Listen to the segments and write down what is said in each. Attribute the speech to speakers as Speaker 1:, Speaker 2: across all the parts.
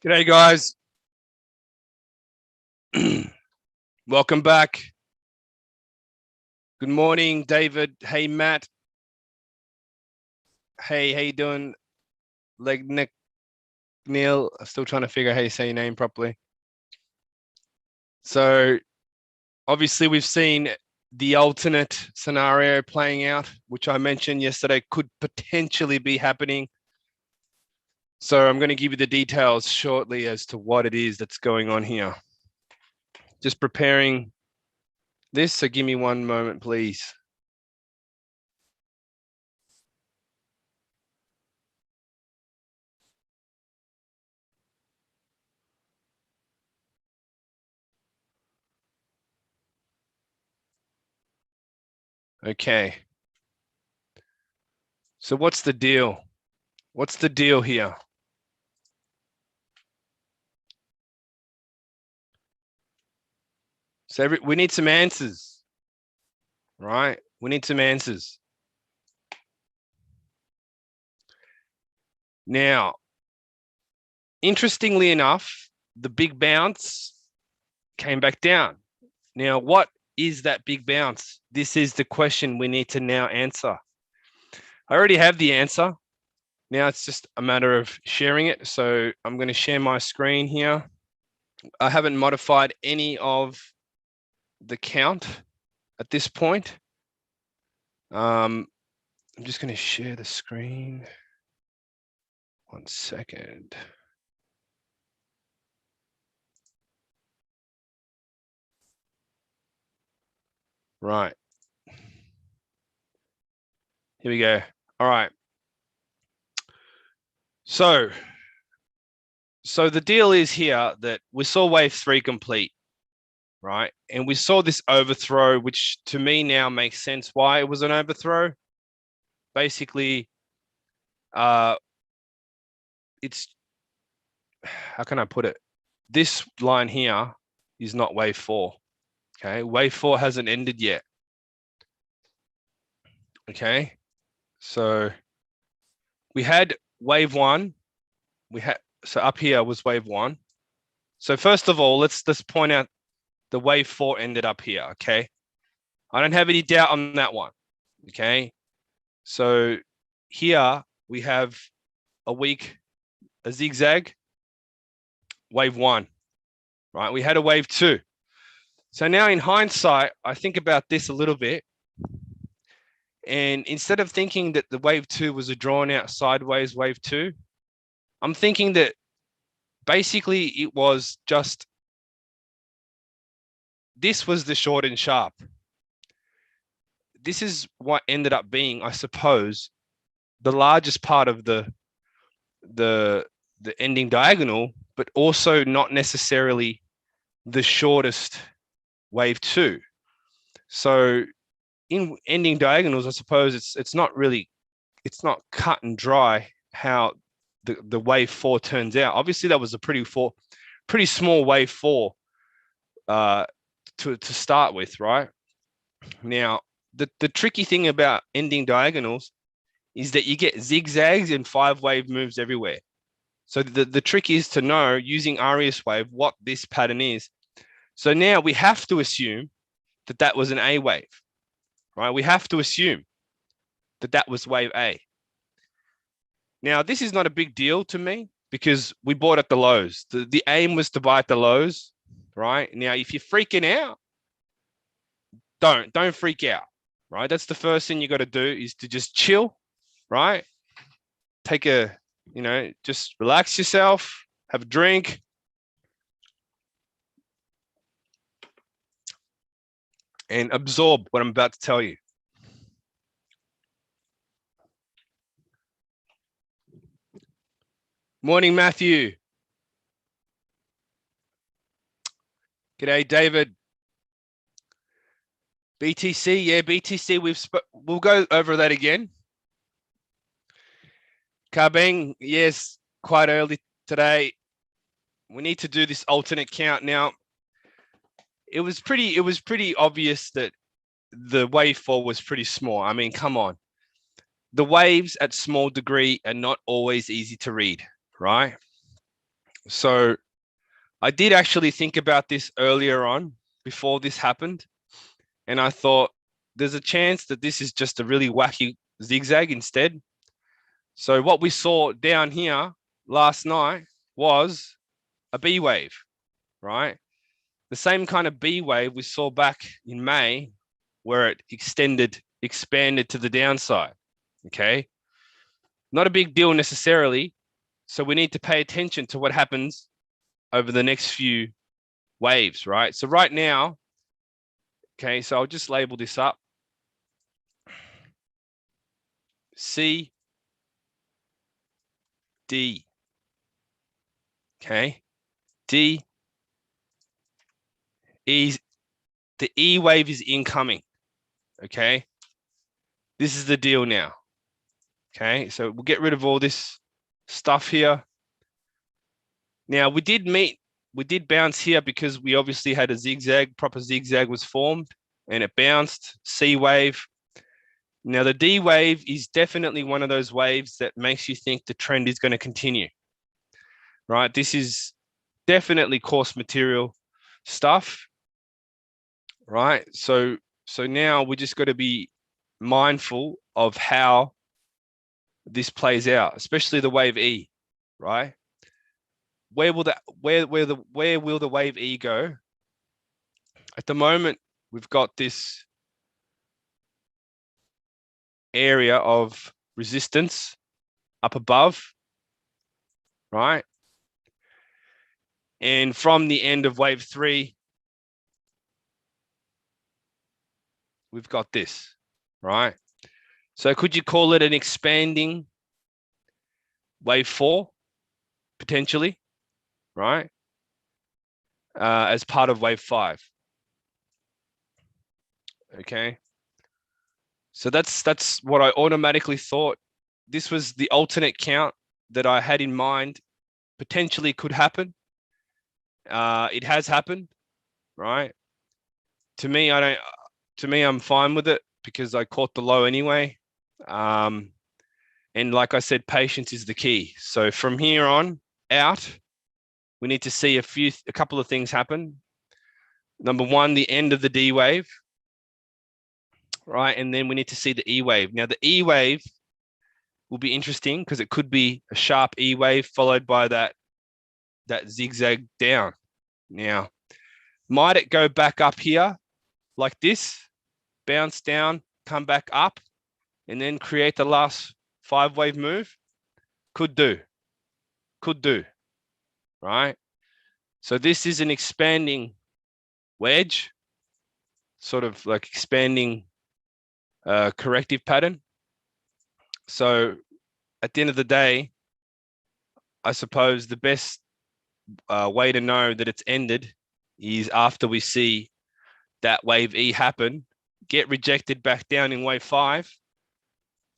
Speaker 1: G'day, guys. Welcome back. Good morning, David. Hey, Matt. Hey, how you doing? Legnick Neil. I'm still trying to figure out how you say your name properly. So, obviously, we've seen the alternate scenario playing out, which I mentioned yesterday could potentially be happening. So, I'm going to give you the details shortly as to what it is that's going on here. Just preparing this, so give me one moment, please. Okay. So what's the deal? What's the deal here? So we need some answers, right? We need some answers. Now, interestingly enough, the big bounce came back down. Now, what is that big bounce? This is the question we need to now answer. I already have the answer. Now it's just a matter of sharing it. So I'm going to share my screen here. I haven't modified any of the count at this point. I'm just going to share the screen. 1 second. Right. Here we go. All right. So the deal is here that we saw wave 3 complete, right? And we saw this overthrow, which to me now makes sense why it was an overthrow. Basically, it's, how can I put it? This line here is not wave 4, okay? Wave 4 hasn't ended yet, okay? So we had wave 1. So up here was wave 1. So first of all, let's point out the wave 4 ended up here, okay? I don't have any doubt on that one, okay? So here we have a zigzag, wave 1, right? We had a wave 2. So now in hindsight, I think about this a little bit. And instead of thinking that the wave 2 was a drawn out sideways wave 2, I'm thinking that basically it was just, this was the short and sharp. This is what ended up being, I suppose, the largest part of the ending diagonal, but also not necessarily the shortest wave 2. So in ending diagonals, I suppose it's not cut and dry how the wave 4 turns out. Obviously, that was a pretty small wave 4 to start with, right? Now, the tricky thing about ending diagonals is that you get zigzags and 5-wave moves everywhere. So the trick is to know, using Arias wave, what this pattern is. So now we have to assume that that was an A wave, right? We have to assume that that was wave A. Now, this is not a big deal to me because we bought at the lows. The aim was to buy at the lows, right? Now, if you're freaking out, don't freak out, right? That's the first thing you got to do, is to just chill, right? Take a, just relax yourself, have a drink. And absorb what I'm about to tell you. Morning, Matthew. G'day, David. BTC, yeah, BTC. We'll go over that again. Carbang, yes, quite early today. We need to do this alternate count now. It was pretty obvious that the wave 4 was pretty small. I mean, come on. The waves at small degree are not always easy to read, right? So I did actually think about this earlier on before this happened. And I thought there's a chance that this is just a really wacky zigzag instead. So what we saw down here last night was a B wave, right? The same kind of B wave we saw back in May where it expanded to the downside, okay? Not a big deal necessarily. So we need to pay attention to what happens over the next few waves, right? So right now, okay, so I'll just label this up. C, D, okay? D, E, the E wave is incoming, okay? This is the deal now, okay? So we'll get rid of all this stuff here. Now we did bounce here because we obviously had a zigzag, proper zigzag was formed and it bounced, C wave. Now the D wave is definitely one of those waves that makes you think the trend is going to continue, right? This is definitely course material stuff, right? So now we just got to be mindful of how this plays out, especially the wave E, right? Where will the wave E go? At the moment, we've got this area of resistance up above, right? And from the end of wave 3, we've got this, right? So could you call it an expanding wave 4, potentially, right? As part of wave 5. Okay. So that's what I automatically thought. This was the alternate count that I had in mind potentially could happen. It has happened, right? To me, I'm fine with it because I caught the low anyway. And like I said, patience is the key. So from here on out, we need to see a couple of things happen. Number one, the end of the D wave, right? And then we need to see the E wave. Now the E wave will be interesting because it could be a sharp E wave followed by that zigzag down. Now, might it go back up here like this, bounce down, come back up, and then create the last 5-wave move? Could do, right? So this is an expanding wedge, sort of like expanding corrective pattern. So at the end of the day, I suppose the best way to know that it's ended is after we see that wave E happen, get rejected back down in wave 5,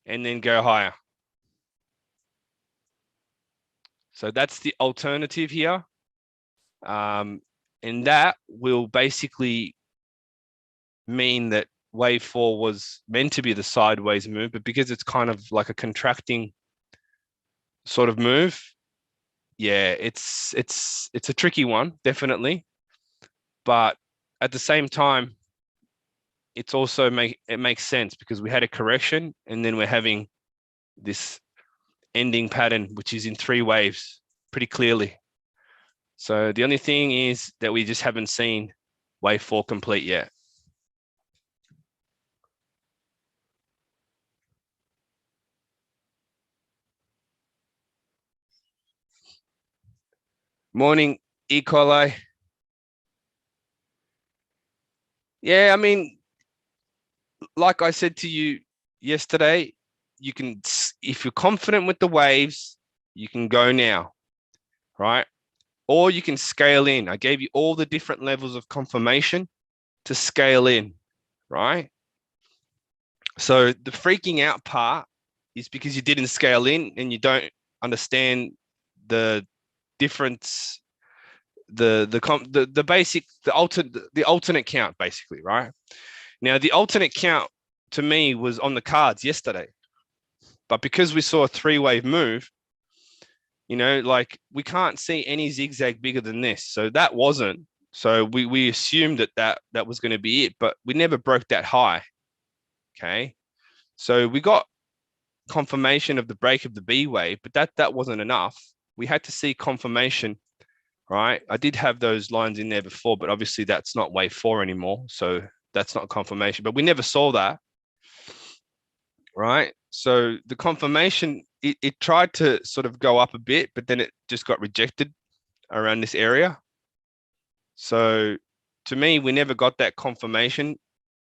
Speaker 1: and then go higher. So that's the alternative here. And that will basically mean that wave 4 was meant to be the sideways move, but because it's kind of like a contracting sort of move, yeah, it's a tricky one, definitely. But at the same time, it's also it makes sense because we had a correction and then we're having this ending pattern, which is in 3 waves pretty clearly. So the only thing is that we just haven't seen wave 4 complete yet. Morning, E. coli. Yeah, I mean, like I said to you yesterday, you can, if you're confident with the waves, you can go now, right? Or you can scale in. I gave you all the different levels of confirmation to scale in, right? So the freaking out part is because you didn't scale in and you don't understand the difference, the basic, the alternate count, basically, right? Now the alternate count to me was on the cards yesterday, but because we saw a 3-wave move, You know, like we can't see any zigzag bigger than this. So that wasn't. So we assumed that was going to be it, but we never broke that high. Okay. So we got confirmation of the break of the B wave, but that wasn't enough. We had to see confirmation, right? I did have those lines in there before, but obviously that's not wave 4 anymore. So that's not confirmation, but we never saw that, right? So the confirmation, it tried to sort of go up a bit, but then it just got rejected around this area. So to me, we never got that confirmation,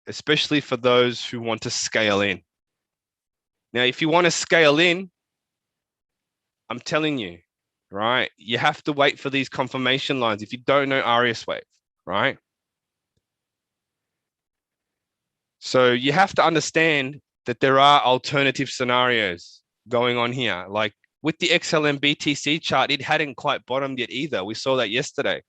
Speaker 1: especially for those who want to scale in. Now, if you want to scale in, I'm telling you, right, you have to wait for these confirmation lines if you don't know RS wave, right? So you have to understand that there are alternative scenarios going on here. Like with the XLM BTC chart, it hadn't quite bottomed yet either. We saw that yesterday.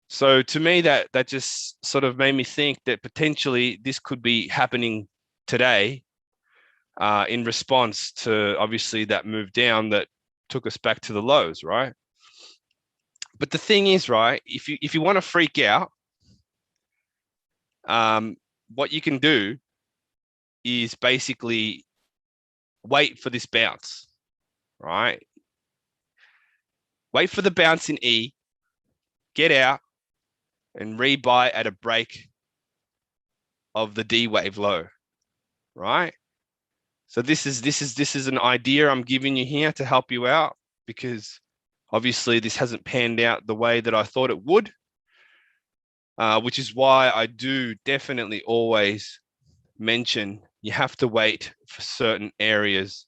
Speaker 1: So to me, that just sort of made me think that potentially this could be happening today in response to obviously that move down that took us back to the lows, right? But the thing is, right, if you want to freak out, what you can do is basically wait for this bounce, right? Wait for the bounce in E, get out, and rebuy at a break of the D wave low, right? So this is an idea I'm giving you here to help you out, because obviously this hasn't panned out the way that I thought it would, which is why I do definitely always mention you have to wait for certain areas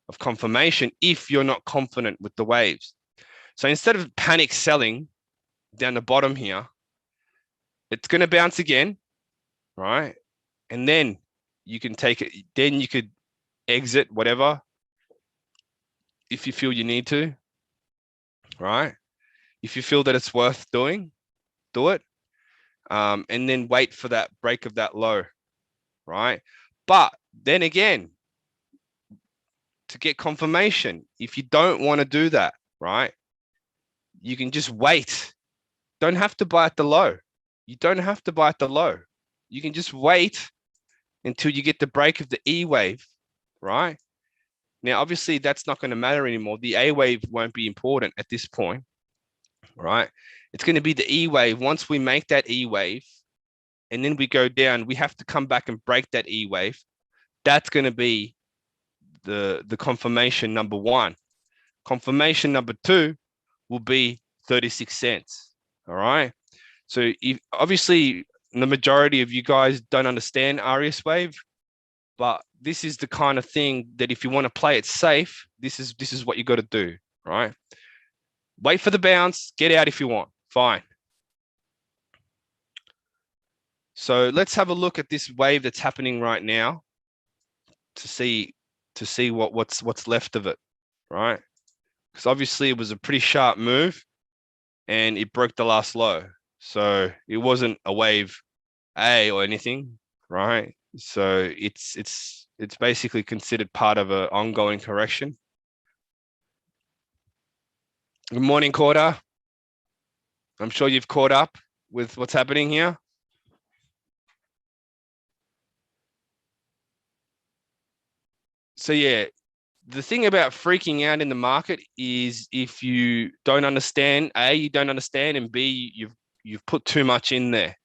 Speaker 1: of confirmation if you're not confident with the waves. So instead of panic selling down the bottom here, it's going to bounce again, right? And then you can take it, then you could exit whatever if you feel you need to, right? If you feel that it's worth doing, do it. And then wait for that break of that low, right? But then again, to get confirmation, if you don't want to do that, right, you can just wait. Don't have to buy at the low. You don't have to buy at the low. You can just wait until you get the break of the E wave, right? Now, obviously, that's not going to matter anymore. The A wave won't be important at this point, right? It's going to be the E wave. Once we make that E wave and then we go down, we have to come back and break that E wave. That's going to be the confirmation number 1. Confirmation number 2 will be 36 cents. All right. So if, obviously, the majority of you guys don't understand RS wave, but this is the kind of thing that if you want to play it safe, this is what you got to do, right? Wait for the bounce, get out if you want. Fine. So let's have a look at this wave that's happening right now to see what's left of it, right? Because obviously it was a pretty sharp move and it broke the last low. So it wasn't a wave A or anything, right? So it's basically considered part of an ongoing correction. Good morning, Quarter. I'm sure you've caught up with what's happening here. So yeah, the thing about freaking out in the market is if you don't understand, A, you don't understand, and B, you've put too much in there,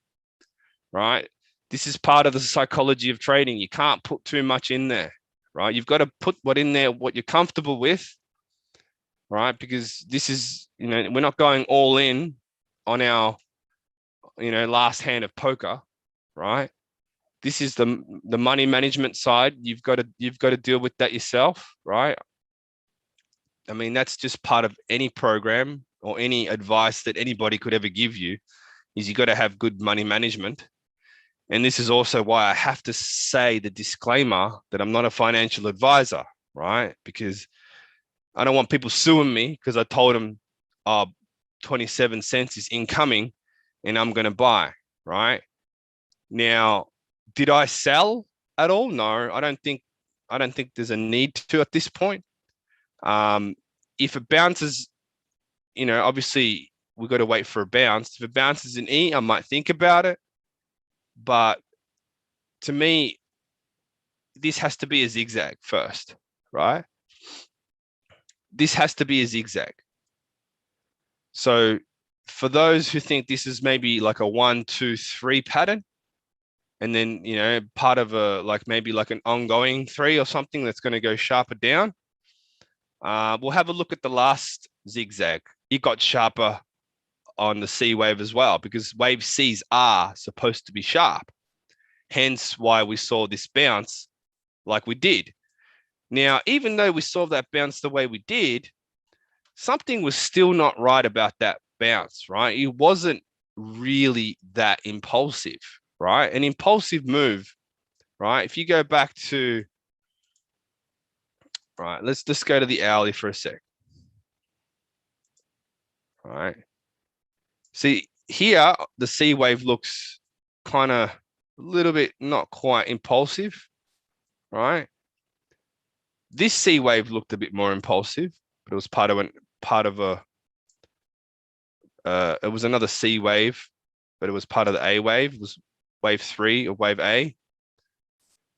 Speaker 1: right? This is part of the psychology of trading. You can't put too much in there, right? You've got to put what in there, what you're comfortable with, right? Because this is, we're not going all in on our, last hand of poker, right? This is the money management side. You've got to deal with that yourself, right? I mean, that's just part of any program or any advice that anybody could ever give you is you got to have good money management. And this is also why I have to say the disclaimer that I'm not a financial advisor, right? Because I don't want people suing me because I told them, 27 cents is incoming and I'm going to buy, right? Now, did I sell at all? No, I don't think there's a need to at this point. if it bounces, obviously we've got to wait for a bounce. If it bounces in E, I might think about it. But to me, this has to be a zigzag first, right? This has to be a zigzag. So for those who think this is maybe like a 1, 2, 3 pattern, and then, part of maybe an ongoing 3 or something that's going to go sharper down, we'll have a look at the last zigzag. It got sharper on the C wave as well, because wave Cs are supposed to be sharp. Hence why we saw this bounce like we did. Now, even though we saw that bounce the way we did, something was still not right about that bounce, right? It wasn't really that impulsive, right? An impulsive move, right? If you go back to, right, let's just go to the hourly for a sec. All right. See, here, the C wave looks kind of a little bit not quite impulsive, right? This C wave looked a bit more impulsive, but it was part of it was another C wave, but it was part of the A wave. It was wave 3 or wave A.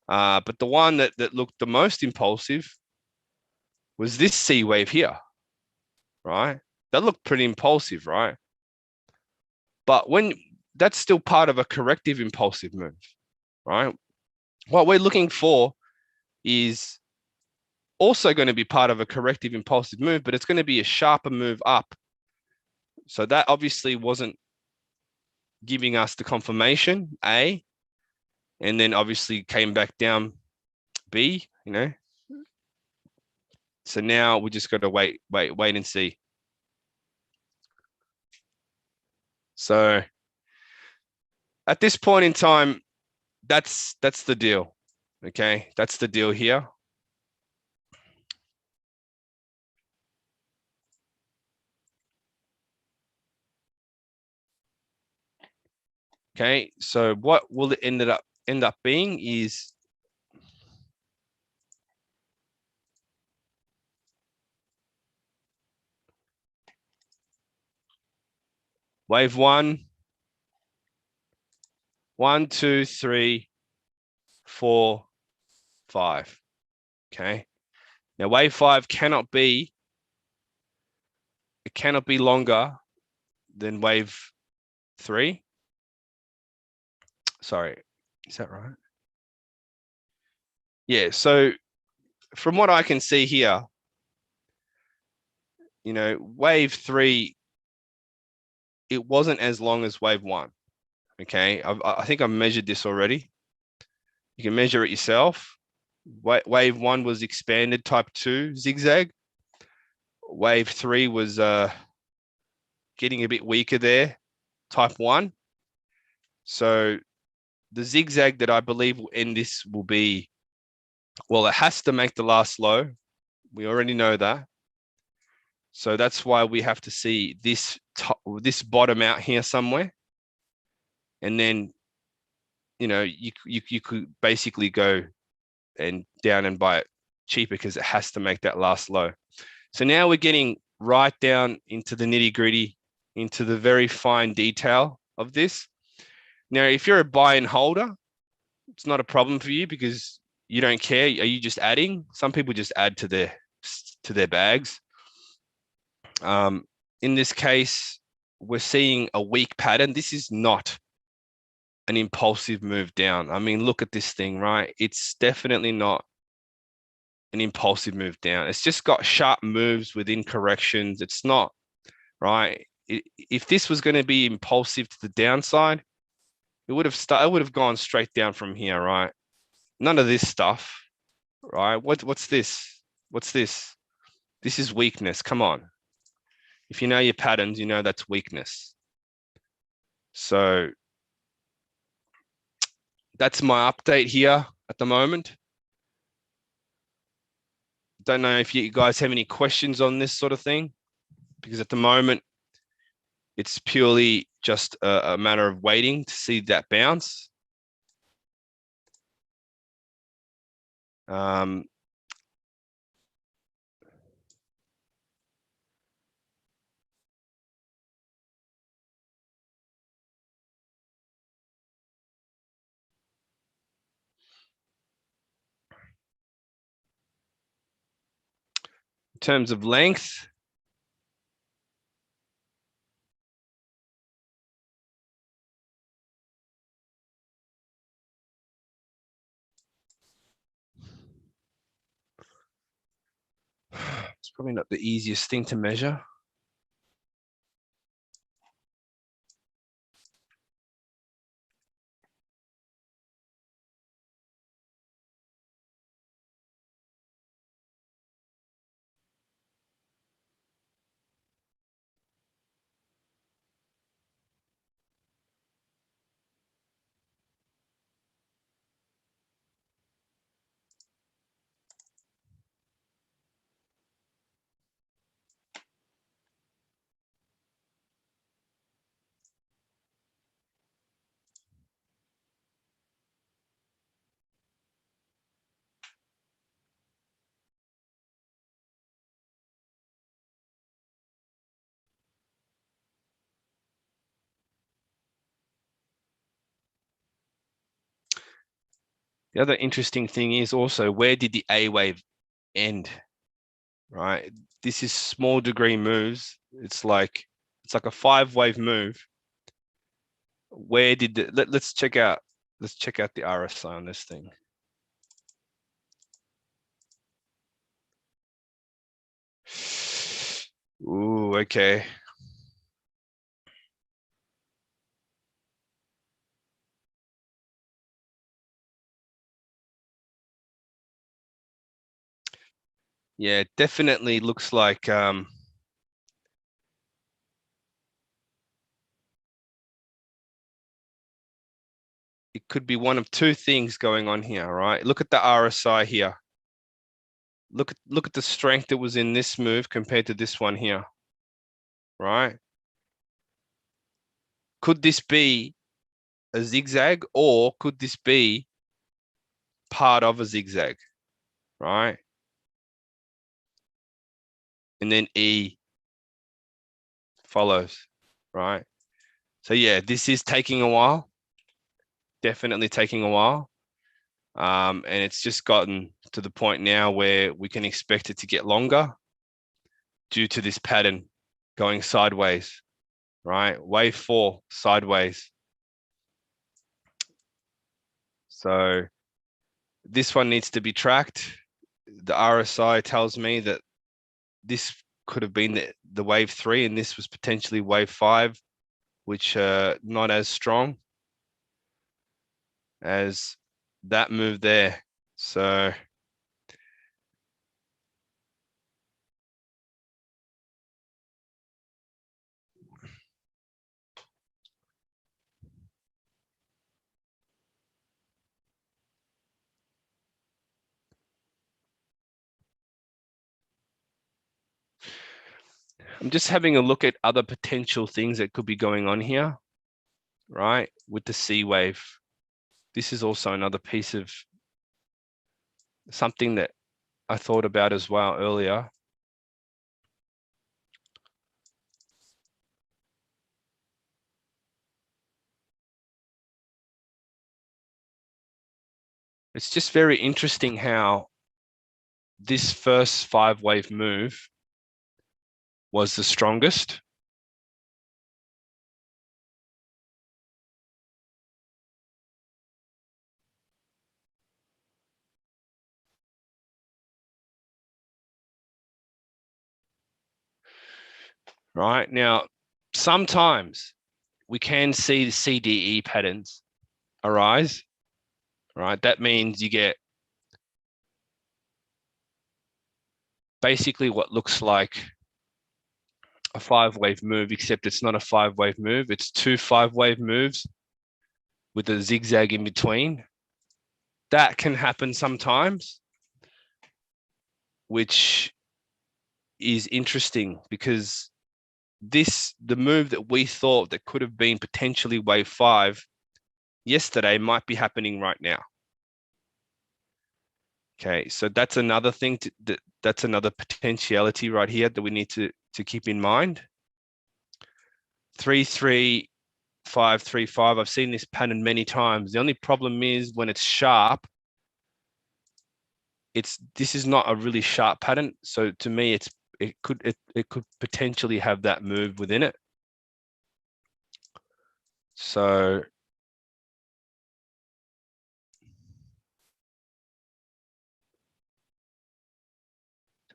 Speaker 1: But the one that looked the most impulsive was this C wave here, right? That looked pretty impulsive, right? But when that's still part of a corrective impulsive move, right? What we're looking for is also going to be part of a corrective impulsive move, but it's going to be a sharper move up. So that obviously wasn't giving us the confirmation, A, and then obviously came back down, B, So now we just got to wait and see. So at this point in time, that's the deal. Okay, that's the deal here. Okay, so what will it end up being is wave 1, 1, 2, 3, 4, 5. Okay. Now wave 5 cannot be longer than wave 3. Sorry, is that right? Yeah, so from what I can see here, wave 3, it wasn't as long as wave 1. Okay, I think I measured this already. You can measure it yourself. Wave 1 was expanded type 2 zigzag. Wave 3 was getting a bit weaker there, type 1. So the zigzag that I believe will end this will be, well, it has to make the last low. We already know that. So that's why we have to see this bottom out here somewhere. And then, you could basically go and down and buy it cheaper because it has to make that last low. So now we're getting right down into the nitty gritty, into the very fine detail of this. Now, if you're a buy and holder, it's not a problem for you because you don't care. Are you just adding? Some people just add to their bags. In this case, we're seeing a weak pattern. This is not an impulsive move down. I mean, look at this thing, right? It's definitely not an impulsive move down. It's just got sharp moves within corrections. It's not, right? If this was going to be impulsive to the downside, it would have gone straight down from here, right? None of this stuff, right? What's this? What's this? This is weakness. Come on. If you know your patterns, you know that's weakness. So that's my update here at the moment. Don't know if you guys have any questions on this sort of thing, because at the moment, it's purely just a matter of waiting to see that bounce. In terms of length, it's probably not the easiest thing to measure. The other interesting thing is also, where did the A wave end? Right? This is small degree moves. It's like a 5-wave move. Where did let's check out the RSI on this thing. Ooh, okay. Yeah, it definitely looks like it could be one of two things going on here, right? Look at the RSI here. Look at the strength that was in this move compared to this one here, right? Could this be a zigzag, or could this be part of a zigzag, right? And then E follows, right? So yeah, this is taking a while, definitely taking a while. And it's just gotten to the point now where we can expect it to get longer due to this pattern going sideways, right? Wave 4, sideways. So this one needs to be tracked. The RSI tells me that this could have been the wave 3, and this was potentially wave 5, which not as strong as that move there. So I'm just having a look at other potential things that could be going on here, right? With the C wave. This is also another piece of something that I thought about as well earlier. It's just very interesting how this first 5-wave move was the strongest. Right now, sometimes we can see the CDE patterns arise, right? That means you get basically what looks like a 5-wave move, except it's not a 5-wave move. It's 2 5-wave moves with a zigzag in between. That can happen sometimes, which is interesting because the move that we thought that could have been potentially wave 5 yesterday might be happening right now. Okay, so that's another thing that's another potentiality right here that we need to keep in mind. 3 3 5 3 5. I've seen this pattern many times. The only problem is when it's sharp, this is not a really sharp pattern. So to me, it could potentially have that move within it. So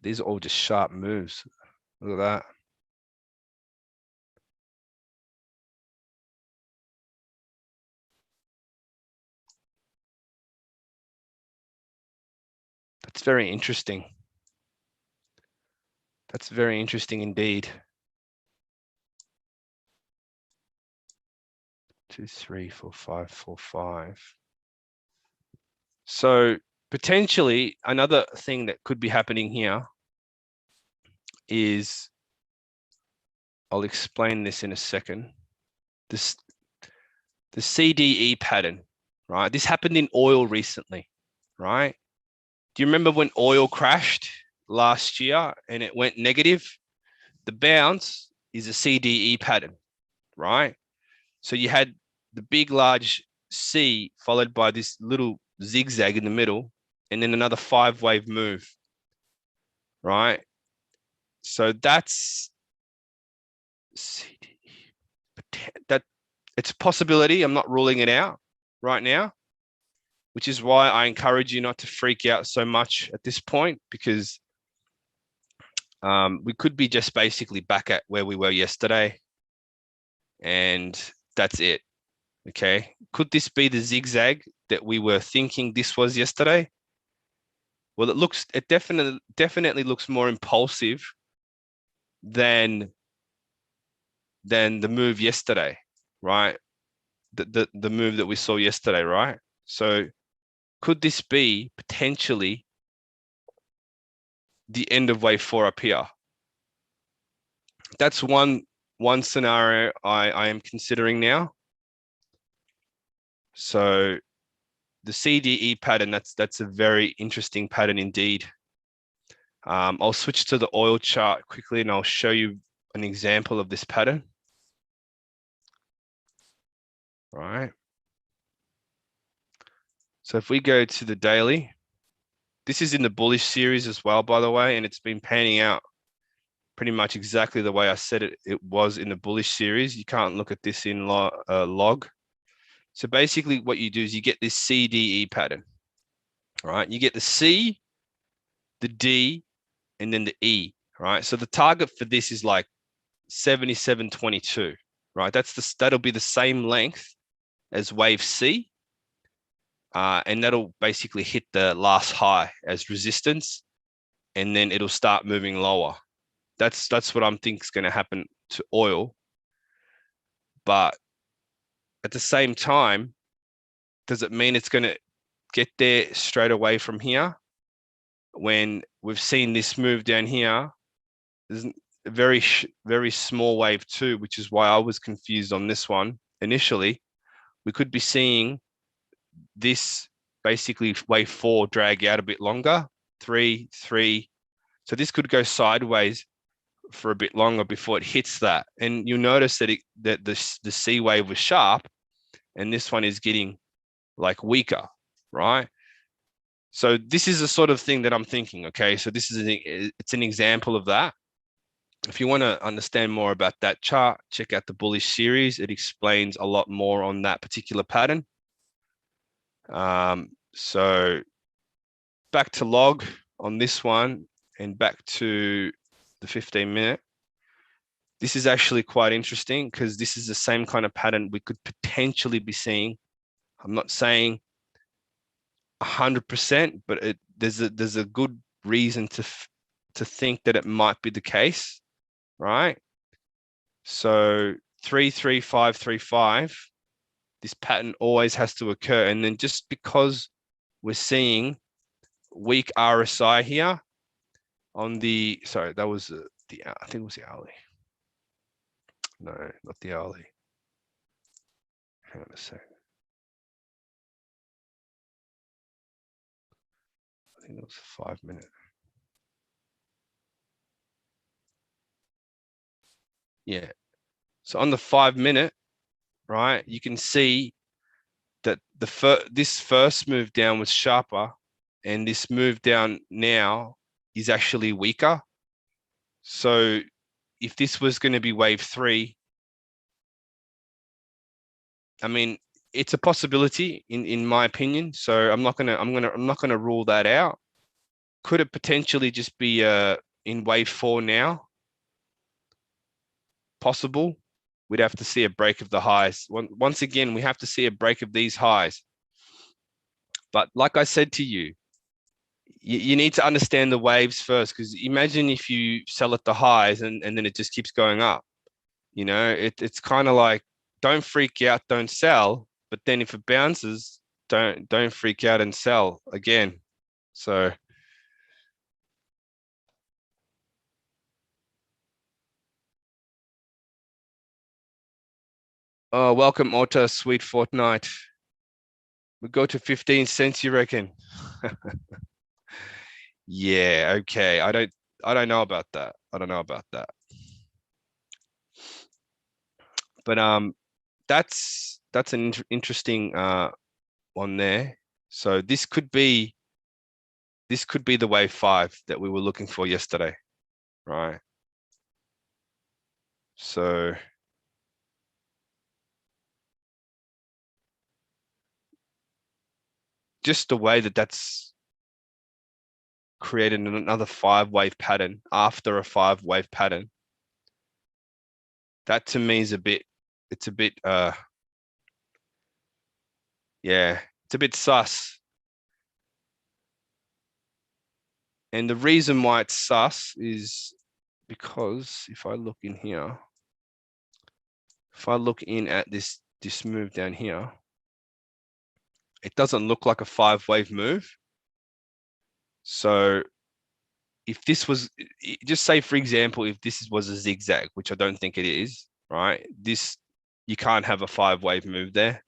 Speaker 1: these are all just sharp moves. Look at that. That's very interesting. That's very interesting indeed. 2, 3, 4, 5, 4, 5. So potentially another thing that could be happening here is, I'll explain this in a second. The CDE pattern, right? This happened in oil recently, right? Do you remember when oil crashed last year and it went negative? The bounce is a CDE pattern, right? So you had the big, large C followed by this little zigzag in the middle, and then another 5-wave move, right? So that's CDE. That it's a possibility. I'm not ruling it out right now, which is why I encourage you not to freak out so much at this point, because we could be just basically back at where we were yesterday, and that's it. Okay. Could this be the zigzag that we were thinking this was yesterday? Well, it definitely looks more impulsive than the move yesterday, right? The move that we saw yesterday, right? So could this be potentially the end of wave 4 up here? That's one scenario I am considering now. So the CDE pattern, that's a very interesting pattern indeed. I'll switch to the oil chart quickly and I'll show you an example of this pattern. Right. So if we go to the daily, this is in the bullish series as well, by the way, and it's been panning out pretty much exactly the way I said it was in the bullish series. You can't look at this in log. So basically what you do is you get this CDE pattern, right? You get the C, the D, and then the E, right? So the target for this is like 77.22, right? That'll be the same length as wave C. And that'll basically hit the last high as resistance, and then it'll start moving lower. That's what I'm thinking is going to happen to oil. But at the same time, does it mean it's going to get there straight away from here? When we've seen this move down here, there's a very small wave 2, which is why I was confused on this one initially. We could be seeing this basically wave 4 drag out a bit longer, 3, 3. So this could go sideways for a bit longer before it hits that. And you'll notice that the C wave was sharp and this one is getting like weaker, right? So this is the sort of thing that I'm thinking, okay? So it's an example of that. If you want to understand more about that chart, check out the bullish series. It explains a lot more on that particular pattern. So back to log on this one and back to the 15-minute. This is actually quite interesting because this is the same kind of pattern we could potentially be seeing. I'm not saying 100%, but there's a good reason to think that it might be the case, right? So 33535, this pattern always has to occur, and then just because we're seeing weak RSI here on the, sorry, that was I think it was the hourly. No, not the hourly. Hang on a second. I think it was 5-minute. Yeah. So on the 5-minute, right, you can see that this first move down was sharper and this move down now is actually weaker. So if this was going to be wave 3, I mean, it's a possibility in my opinion. So I'm not gonna rule that out. Could it potentially just be in wave 4 now? Possible. We'd have to see a break of the highs. Once again, we have to see a break of these highs. But like I said to you, you need to understand the waves first, because imagine if you sell at the highs and then it just keeps going up. You know, it's kind of like, don't freak out, don't sell. But then if it bounces, don't freak out and sell again. So oh, welcome Otta, sweet fortnight. We go to 15 cents, you reckon? Yeah, okay. I don't know about that. I don't know about that. But that's an interesting one there. So this could be the wave 5 that we were looking for yesterday, right? So just the way that that's created another 5-wave pattern after a 5-wave pattern, that to me is it's a bit yeah, it's a bit sus. And the reason why it's sus is because if I look in here, if I look in at this move down here, it doesn't look like a 5-wave move. So if this was, just say for example, if this was a zigzag, which I don't think it is, right? This, you can't have a 5-wave move there.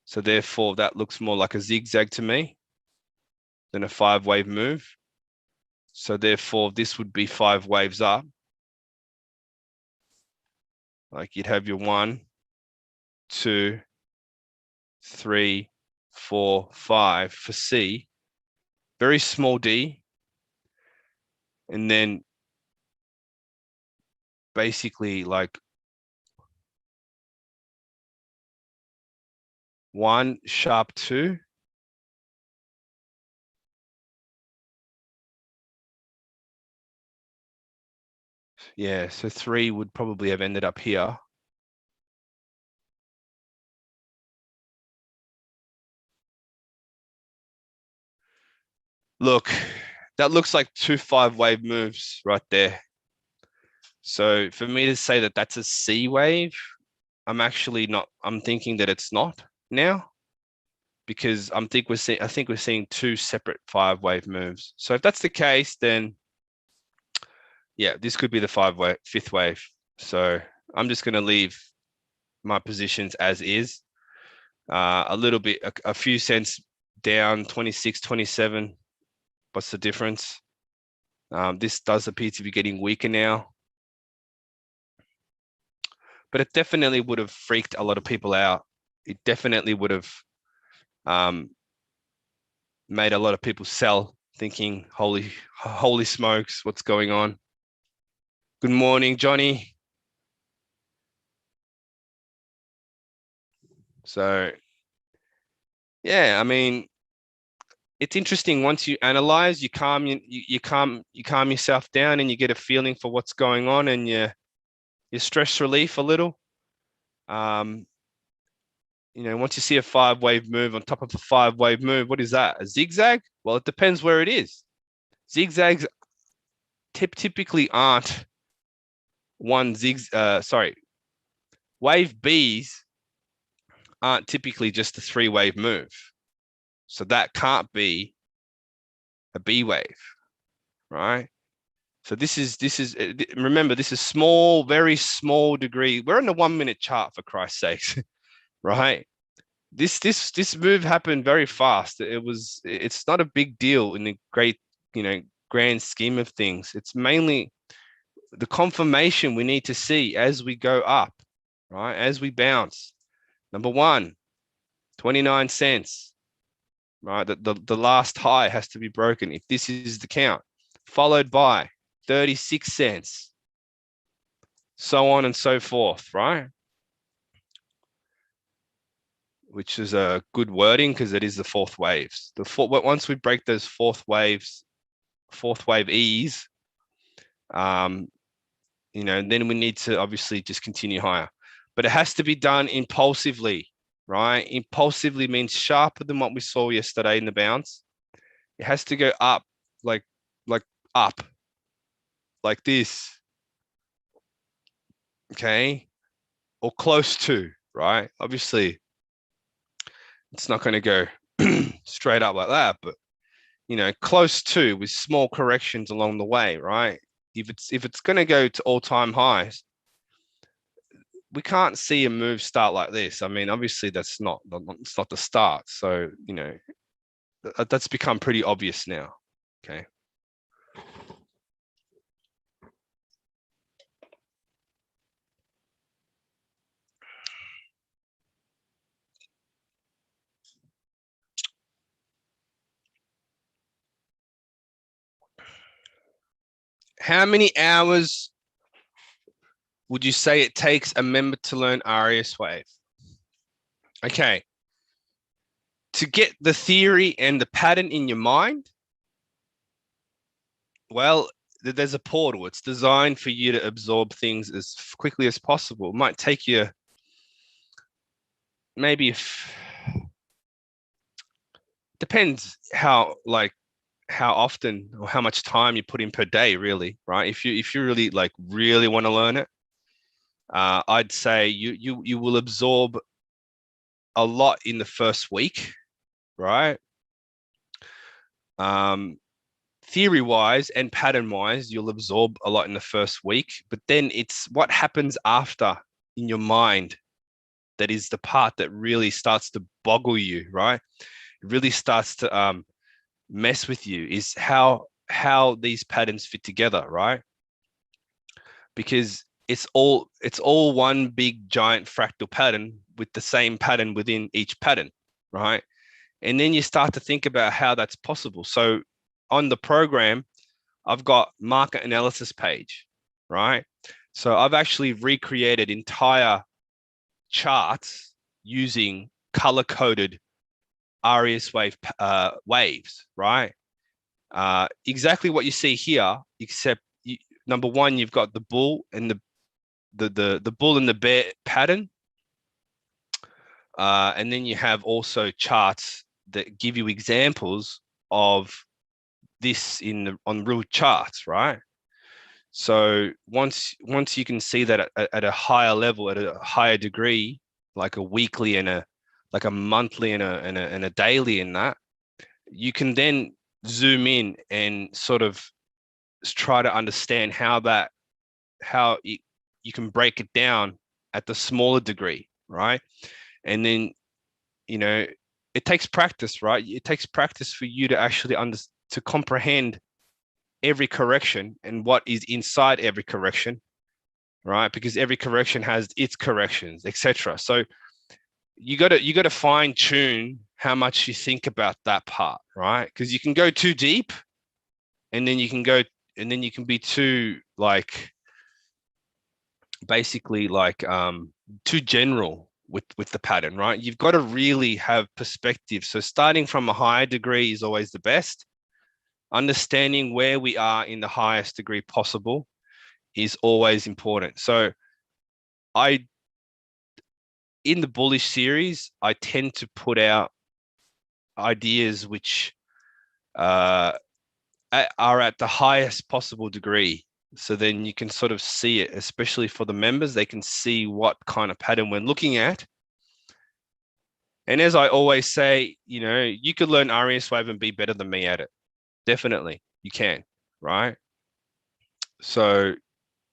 Speaker 1: So therefore that looks more like a zigzag to me than a 5-wave move. So therefore this would be 5 waves up. Like you'd have your 1, 2, 3, 4, 5 for C, very small D, and then basically like 1 sharp 2, yeah, so 3 would probably have ended up here. Look, that looks like 2 5-wave moves right there. So for me to say that that's a C wave, I'm actually not, I'm thinking that it's not now, because I think we're seeing 2 separate 5-wave moves. So if that's the case, then yeah, this could be the 5th wave. So I'm just going to leave my positions as is. A little bit, a few cents down, 26, 27. What's the difference? This does appear to be getting weaker now. But it definitely would have freaked a lot of people out. It definitely would have made a lot of people sell, thinking, holy smokes, what's going on? Good morning, Johnny. So yeah, I mean, it's interesting. Once you analyze, you calm yourself down, and you get a feeling for what's going on, and your stress relief a little. Once you see a 5-wave move on top of a 5-wave move, what is that? A zigzag? Well, it depends where it is. Zigzags typically aren't wave Bs aren't typically just a 3-wave move. So that can't be a B wave, right? So this is remember, this is small, very small degree. We're on the 1-minute chart, for Christ's sake, right? This move happened very fast. It's not a big deal in the great, grand scheme of things. It's mainly the confirmation we need to see as we go up, right? As we bounce. Number 1, 29 cents. right? The last high has to be broken if this is the count, followed by 36 cents, so on and so forth, right? Which is a good wording because it is the fourth waves. Once we break those fourth wave E's, then we need to obviously just continue higher. But it has to be done impulsively, right? Impulsively means sharper than what we saw yesterday in the bounce. It has to go up, like up, like this, okay? Or close to, right? Obviously, it's not going to go straight up like that, but close to with small corrections along the way, right? If it's going to go to all-time highs, we can't see a move start like this. I mean, obviously it's not the start. So, that's become pretty obvious now. Okay. How many hours would you say it takes a member to learn RES Wave? Okay. To get the theory and the pattern in your mind, well, there's a portal. It's designed for you to absorb things as quickly as possible. It might take you maybe depends how often or how much time you put in per day, really, right? If you really want to learn it, I'd say you will absorb a lot in the first week, right? Theory wise and pattern wise, you'll absorb a lot in the first week, but then it's what happens after in your mind that is the part that really starts to boggle you, right? It really starts to mess with you, is how these patterns fit together, right? Because it's all one big giant fractal pattern with the same pattern within each pattern, right? And then you start to think about how that's possible. So on the program, I've got market analysis page, right? So I've actually recreated entire charts using color-coded RES wave waves, right? Exactly what you see here, except number one, you've got the bull and the bull and the bear pattern, and then you have also charts that give you examples of this on real charts, right? So once you can see that at a higher level, at a higher degree, like a weekly and a monthly and a daily in that, you can then zoom in and sort of try to understand how you can break it down at the smaller degree, right? And then, it takes practice, right? It takes practice for you to actually to comprehend every correction and what is inside every correction, right? Because every correction has its corrections, etc. So you got to fine tune how much you think about that part, right? Because you can go too deep, and then you can be too basically too general with the pattern, right? You've got to really have perspective. So starting from a higher degree is always the best. Understanding where we are in the highest degree possible is always important. So in the bullish series, I tend to put out ideas which are at the highest possible degree. So then you can sort of see it, especially for the members, they can see what kind of pattern we're looking at. And as I always say, you could learn RES Wave and be better than me at it. Definitely, you can, right? So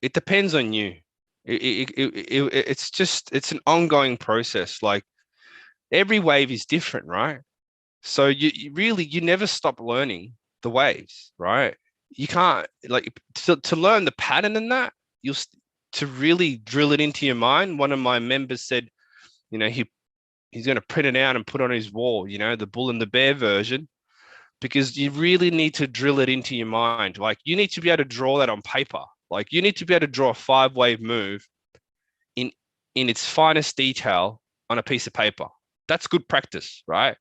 Speaker 1: it depends on you. It's an ongoing process. Like every wave is different, right? So you really never stop learning the waves, right? You can't to learn the pattern in that, to really drill it into your mind. One of my members said, he he's going to print it out and put on his wall, you know, the bull and the bear version, because you really need to drill it into your mind. Like you need to be able to draw that on paper. Like you need to be able to draw a 5-wave move in its finest detail on a piece of paper. That's good practice, right?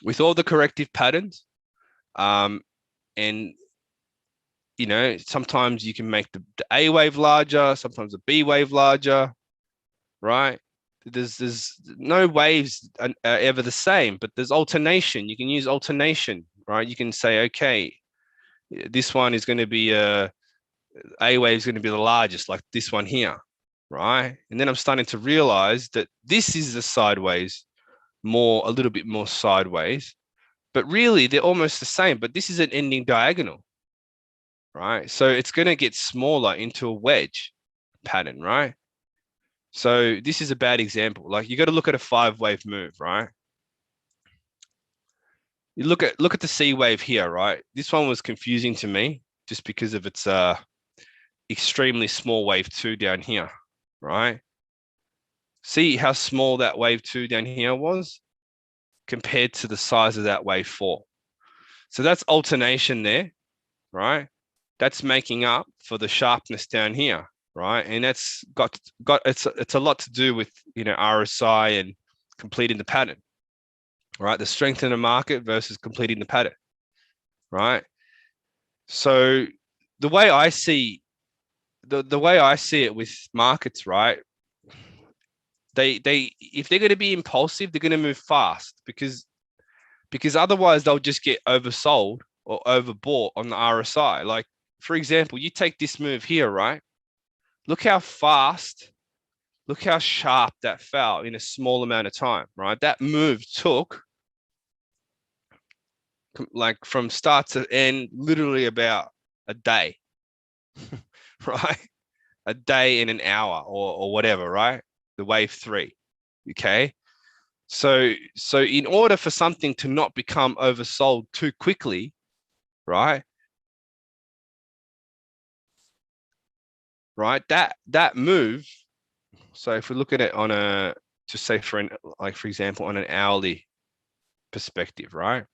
Speaker 1: With all the corrective patterns, and you know, sometimes you can make the A wave larger, sometimes the B wave larger, right? There's no waves are ever the same, but there's alternation. You can use alternation, right? You can say, okay, this one is going to be a wave is going to be the largest, like this one here, right? And then I'm starting to realize that this is the sideways, a little bit more sideways, but really they're almost the same. But this is an ending diagonal, right? So it's going to get smaller into a wedge pattern, right? So this is a bad example. Like you got to look at a 5-wave move, right? You look at the C wave here, right? This one was confusing to me just because of its extremely small wave 2 down here, right? See how small that wave 2 down here was compared to the size of that wave 4. So that's alternation there, right? That's making up for the sharpness down here, right? And that's got it's a lot to do with, you know, RSI and completing the pattern, right? The strength in the market versus completing the pattern, right? So the way I see it with markets, right? They if they're going to be impulsive, they're going to move fast because otherwise they'll just get oversold or overbought on the RSI. Like, for example, you take this move here, right? Look how fast, look how sharp that fell in a small amount of time, right? That move took, like, from start to end, literally about a day, right? A day and an hour or whatever, right? The wave 3, okay? So in order for something to not become oversold too quickly, right? Right, that move. So if we look at it on a, just say for example, on an hourly perspective, right?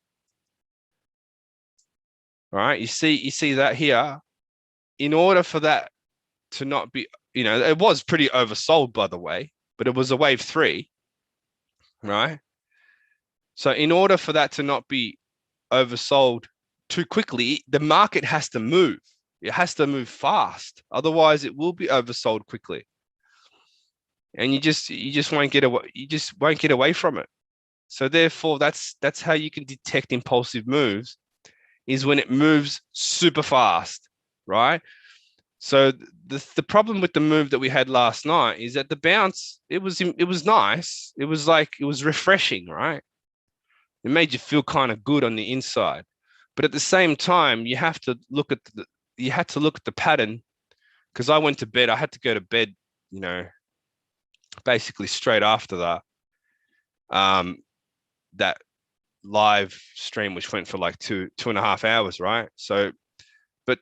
Speaker 1: Right, you see that here. In order for that to not be, you know, it was pretty oversold, by the way, but it was a wave 3, right? So in order for that to not be oversold too quickly, the market has to move. It has to move fast. Otherwise, it will be oversold quickly. And you just won't get away. You just won't get away from it. So therefore, that's how you can detect impulsive moves, is when it moves super fast, right? So the problem with the move that we had last night is that the bounce, it was nice. It was refreshing, right? It made you feel kind of good on the inside. But at the same time, you have to look at the pattern, because I went to bed. I had to go to bed, you know, basically straight after that. That live stream, which went for like 2.5 hours, right? So, but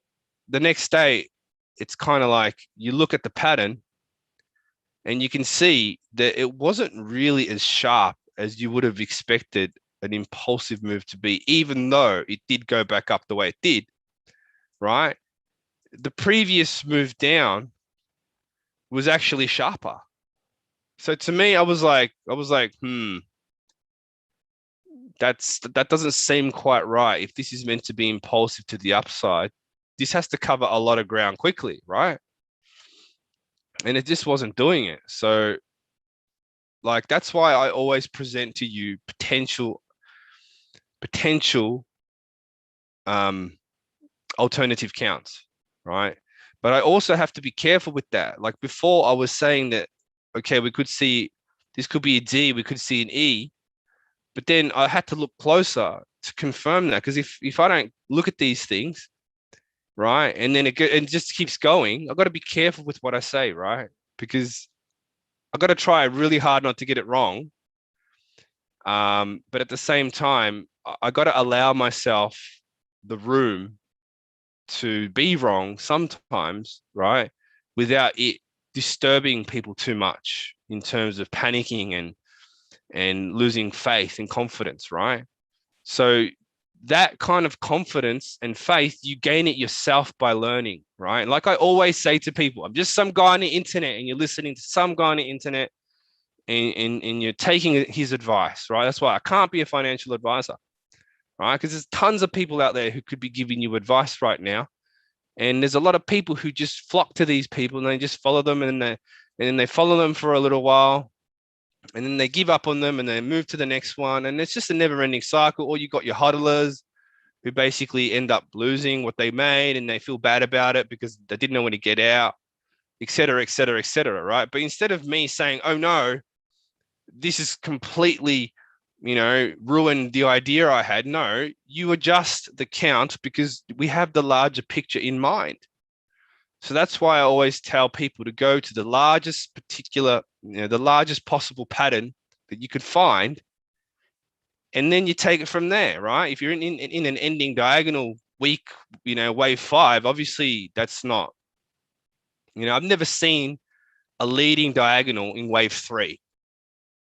Speaker 1: the next day, it's kind of like you look at the pattern and you can see that it wasn't really as sharp as you would have expected an impulsive move to be, even though it did go back up the way it did, right? The previous move down was actually sharper. So to me, I was like, that doesn't seem quite right. If this is meant to be impulsive to the upside, this has to cover a lot of ground quickly, right? And it just wasn't doing it. So, like, that's why I always present to you potential alternative counts, right? But I also have to be careful with that. Like before, I was saying that, okay, we could see this could be a D, we could see an E, but then I had to look closer to confirm that, because if I don't look at these things, right, and then it just keeps going, I've got to be careful with what I say, right? Because I've got to try really hard not to get it wrong. But at the same time, I got to allow myself the room to be wrong sometimes, right? Without it disturbing people too much in terms of panicking and losing faith and confidence, right? So that kind of confidence and faith, you gain it yourself by learning, right? Like I always say to people, I'm just some guy on the internet, and you're listening to some guy on the internet, and you're taking his advice, right? That's why I can't be a financial advisor, right? Because there's tons of people out there who could be giving you advice right now. And there's a lot of people who just flock to these people, and they just follow them, and then they follow them for a little while, and then they give up on them, and they move to the next one. And it's just a never ending cycle. Or you got your hodlers who basically end up losing what they made, and they feel bad about it because they didn't know when to get out, et cetera, et cetera, et cetera, right? But instead of me saying, oh no, this is completely, ruined the idea I had. No, you adjust the count because we have the larger picture in mind. So that's why I always tell people to go to the largest the largest possible pattern that you could find. And then you take it from there, right? If you're in an ending diagonal week, wave 5, obviously that's not, I've never seen a leading diagonal in wave 3.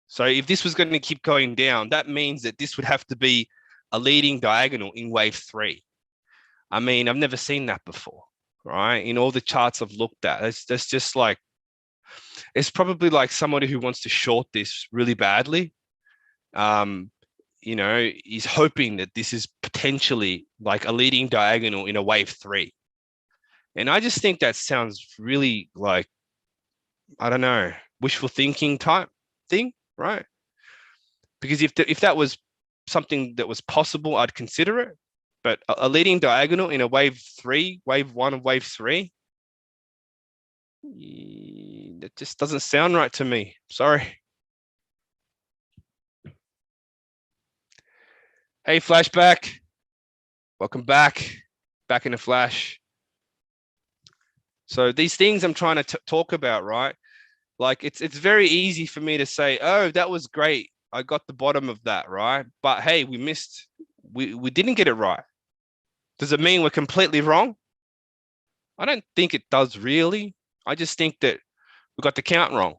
Speaker 1: So if this was going to keep going down, that means that this would have to be a leading diagonal in wave 3. I mean, I've never seen that before, right? In all the charts I've looked at, that's just like, it's probably like somebody who wants to short this really badly. Is hoping that this is potentially like a leading diagonal in a wave 3. And I just think that sounds really like, I don't know, wishful thinking type thing, right? Because if that was something that was possible, I'd consider it. But a leading diagonal in a wave 3, wave 1 of wave 3, that just doesn't sound right to me. Sorry. Hey, Flashback. Welcome back. Back in a flash. So these things I'm trying to talk about, right? Like it's very easy for me to say, oh, that was great. I got the bottom of that, right? But hey, we didn't get it right. Does it mean we're completely wrong? I don't think it does really. I just think that we got the count wrong,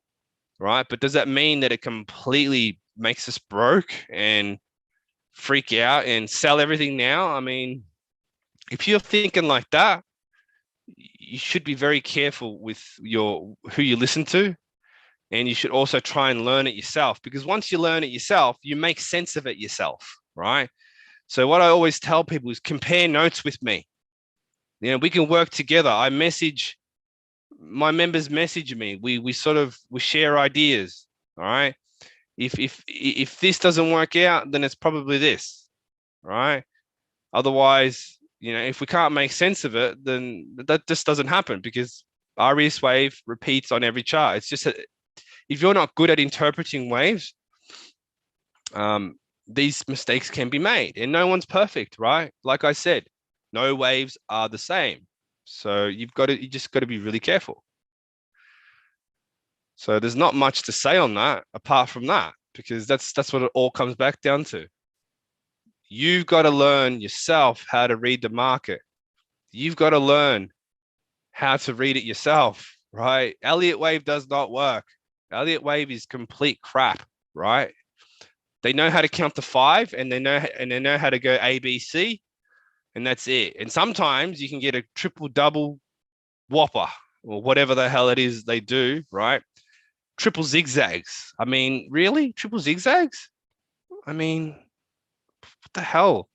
Speaker 1: right? But does that mean that it completely makes us broke and freak out and sell everything now? I mean, if you're thinking like that, you should be very careful with who you listen to. And you should also try and learn it yourself, because once you learn it yourself, you make sense of it yourself, right? So what I always tell people is compare notes with me. We can work together. My members message me. We share ideas. All right. If this doesn't work out, then it's probably this, right? Otherwise, if we can't make sense of it, then that just doesn't happen, because RS wave repeats on every chart. It's just if you're not good at interpreting waves, these mistakes can be made, and no one's perfect, right? Like I said, no waves are the same. So you just got to be really careful. So there's not much to say on that apart from that, because that's what it all comes back down to. You've got to learn yourself how to read the market. You've got to learn how to read it yourself, right? Elliot Wave does not work. Elliot Wave is complete crap, right? They know how to count to 5, and they know how to go A, B, C, and that's it. And sometimes you can get a triple double whopper or whatever the hell it is they do, right? Triple zigzags. I mean, really? Triple zigzags? I mean, what the hell?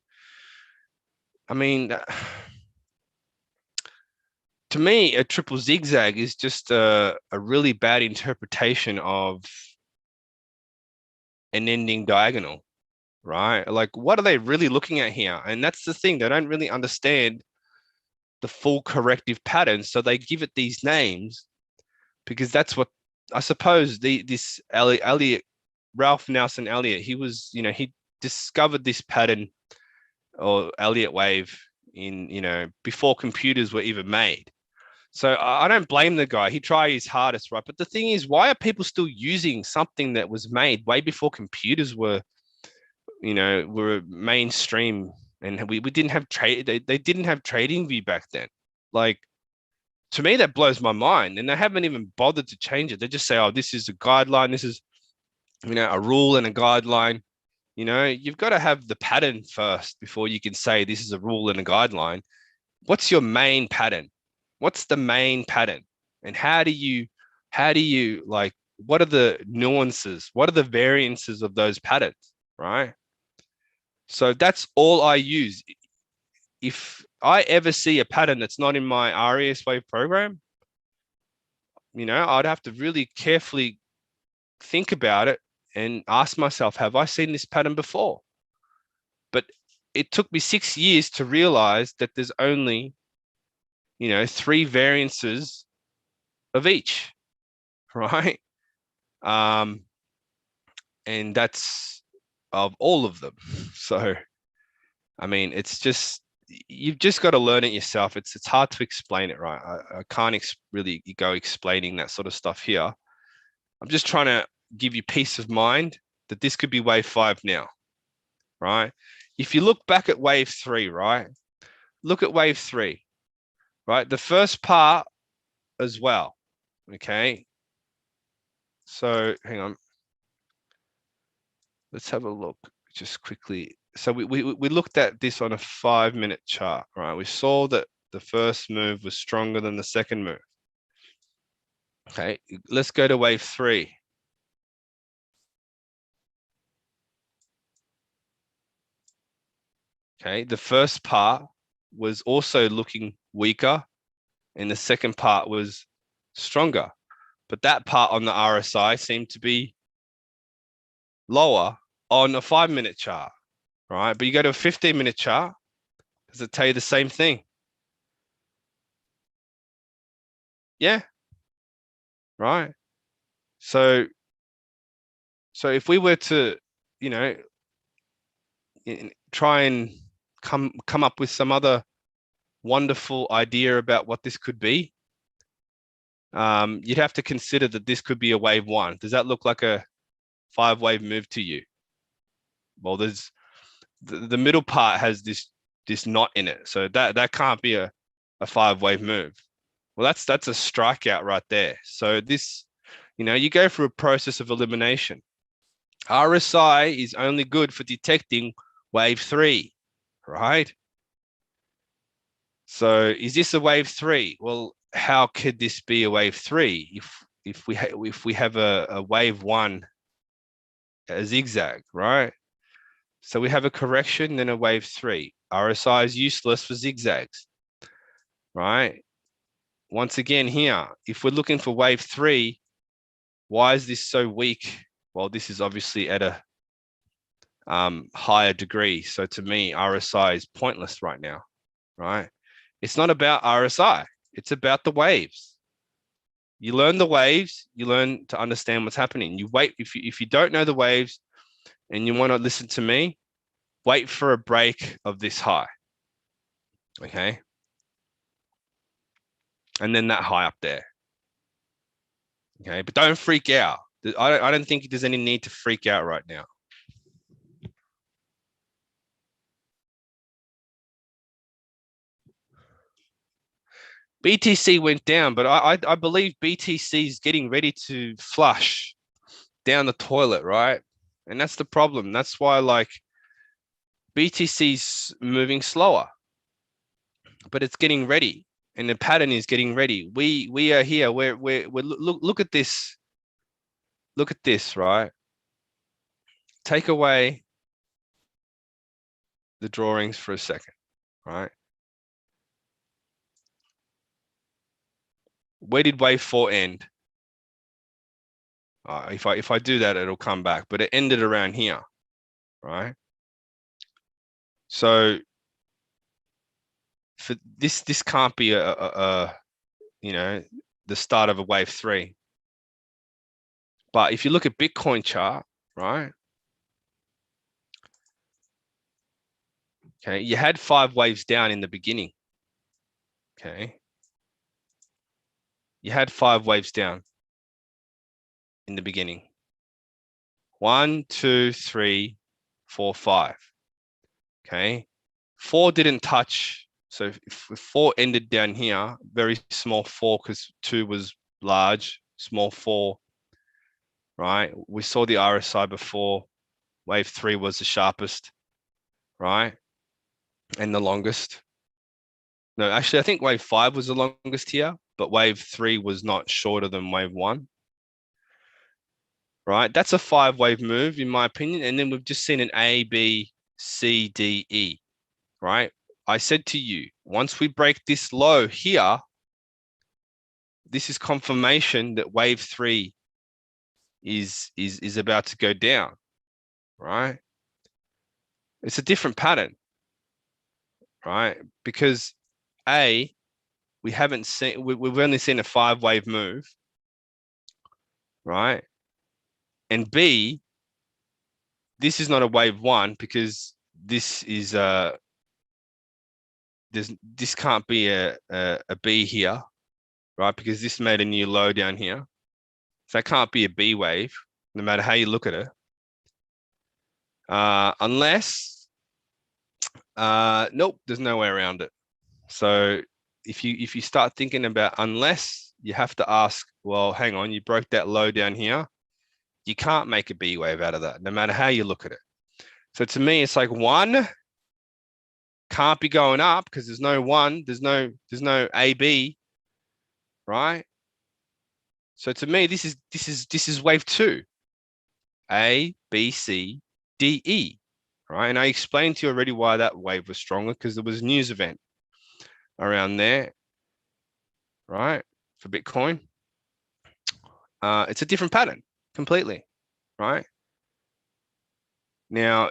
Speaker 1: I mean, to me, a triple zigzag is just a really bad interpretation of an ending diagonal, right? Like, what are they really looking at here? And that's the thing. They don't really understand the full corrective pattern. So they give it these names because that's what, I suppose, this Elliot, Ralph Nelson Elliot, he discovered this pattern, or Elliot wave, in, before computers were even made. So I don't blame the guy. He tried his hardest, right? But the thing is, why are people still using something that was made way before computers were mainstream? And we didn't have trade. They didn't have trading view back then. Like, to me, that blows my mind. And they haven't even bothered to change it. They just say, oh, this is a guideline. This is a rule and a guideline. You've got to have the pattern first before you can say this is a rule and a guideline. What's your main pattern? What's the main pattern? And how do you like, what are the nuances? What are the variances of those patterns, right? So that's all I use. If I ever see a pattern that's not in my RES Wave program, I'd have to really carefully think about it and ask myself, have I seen this pattern before? But it took me 6 years to realize that there's only, 3 variances of each, right? And that's of all of them. So, I mean, it's just, you've just got to learn it yourself. It's hard to explain it, right? I can't really go explaining that sort of stuff here. I'm just trying to give you peace of mind that this could be wave 5 now, right? If you look back at wave 3, right? Look at wave 3, right? The first part as well, okay? So hang on. Let's have a look just quickly. So we looked at this on a 5-minute chart, right? We saw that the first move was stronger than the second move. Okay, let's go to wave 3. Okay, the first part was also looking weaker and the second part was stronger. But that part on the RSI seemed to be lower on a 5-minute chart, right? But you go to a 15-minute chart, does it tell you the same thing? Yeah, right. So if we were to, try and come up with some other wonderful idea about what this could be, you'd have to consider that this could be a wave 1. Does that look like a 5-wave move to you? Well, there's the middle part has this knot in it, so that can't be a 5-wave move. Well, that's a strikeout right there. So this, you go through a process of elimination. RSI is only good for detecting wave 3, right? So is this a wave 3? Well, how could this be a wave 3 if we have a wave 1, a zigzag, right? So we have a correction, then a wave 3. RSI is useless for zigzags, right? Once again here, if we're looking for wave 3, why is this so weak? Well, this is obviously at a higher degree. So to me, RSI is pointless right now, right? It's not about RSI. It's about the waves. You learn the waves, you learn to understand what's happening. You wait, if you don't know the waves and you want to listen to me, wait for a break of this high, okay? And then that high up there, okay? But don't freak out. I don't think there's any need to freak out right now. BTC went down, but I believe BTC is getting ready to flush down the toilet, right? And that's the problem. That's why, like, BTC's moving slower, but it's getting ready, and the pattern is getting ready. We are here. We're look at this. Look at this, right? Take away the drawings for a second, right? Where did wave 4 end? If I do that, it'll come back, but it ended around here, right? So for this can't be a the start of a wave 3. But if you look at Bitcoin chart, right? Okay, you had 5 waves down in the beginning. Okay. You had 5 waves down in the beginning. 1, 2, 3, 4, 5. Okay. 4 didn't touch. So if 4 ended down here, very small 4 because 2 was large, small 4 right? We saw the RSI before. Wave 3 was the sharpest, right? And the longest. No, actually, I think wave 5 was the longest here, but wave 3 was not shorter than wave 1, right? That's a 5-wave move, in my opinion. And then we've just seen an A, B, C, D, E, right? I said to you, once we break this low here, this is confirmation that wave 3 is about to go down, right? It's a different pattern, right? Because A, we've only seen a 5-wave move, right? And B, this is not a wave 1 because this is this can't be a B here, right? Because this made a new low down here. So that can't be a B wave, no matter how you look at it. Unless, nope, there's no way around it. So if you start thinking about unless, you have to ask, well, hang on, you broke that low down here. You can't make a B wave out of that, no matter how you look at it. So to me, it's like 1 can't be going up because there's no 1, there's no AB, right? So to me, this is wave 2. A, B, C, D, E, right? And I explained to you already why that wave was stronger, because there was a news event around there, right? For Bitcoin. It's a different pattern completely, right? Now,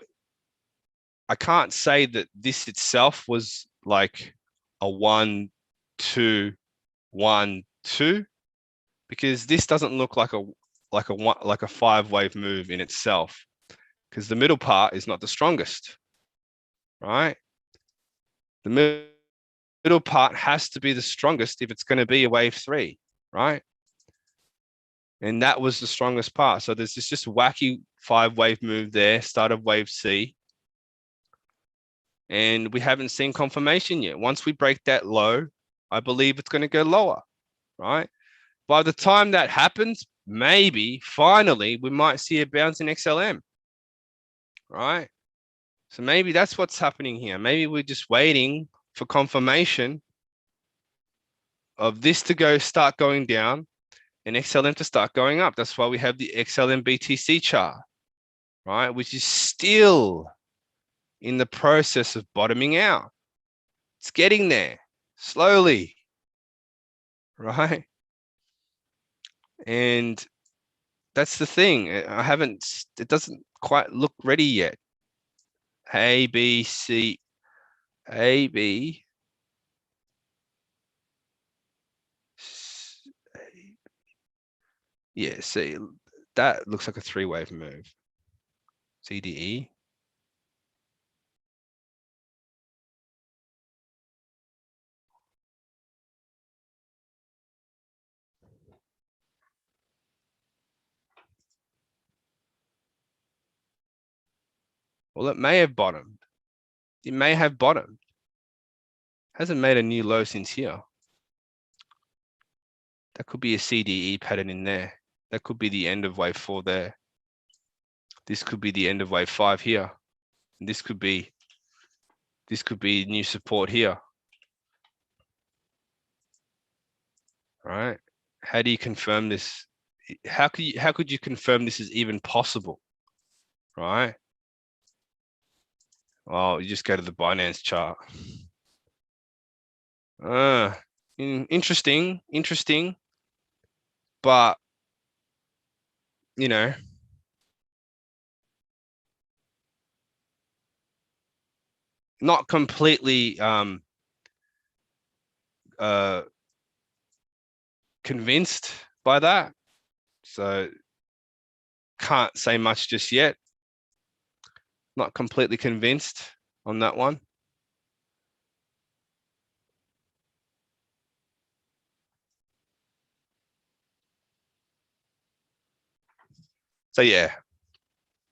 Speaker 1: I can't say that this itself was like a 1, 2, 1, 2, because this doesn't look like a 5-wave move in itself, because the middle part is not the strongest, right? The middle part has to be the strongest if it's going to be a wave 3, right? And that was the strongest part. So there's this just wacky 5-wave move there, start of wave C. And we haven't seen confirmation yet. Once we break that low, I believe it's going to go lower, right? By the time that happens, maybe finally we might see a bounce in XLM, right? So maybe that's what's happening here. Maybe we're just waiting for confirmation of this to start going down and XLM to start going up. That's why we have the XLM BTC chart, right? Which is still in the process of bottoming out. It's getting there slowly, right? And that's the thing. It doesn't quite look ready yet. A, B, C, A, B. Yeah, see, that looks like a 3-wave move. CDE. Well, it may have bottomed. It may have bottomed. Hasn't made a new low since here. That could be a CDE pattern in there. That could be the end of wave 4 there. This could be the end of wave 5 here. And this could be new support here. Right? How do you confirm this? How could you confirm this is even possible? Right? Well, you just go to the Binance chart. Interesting, but you know, not completely convinced by that. So can't say much just yet. Not completely convinced on that one. So yeah,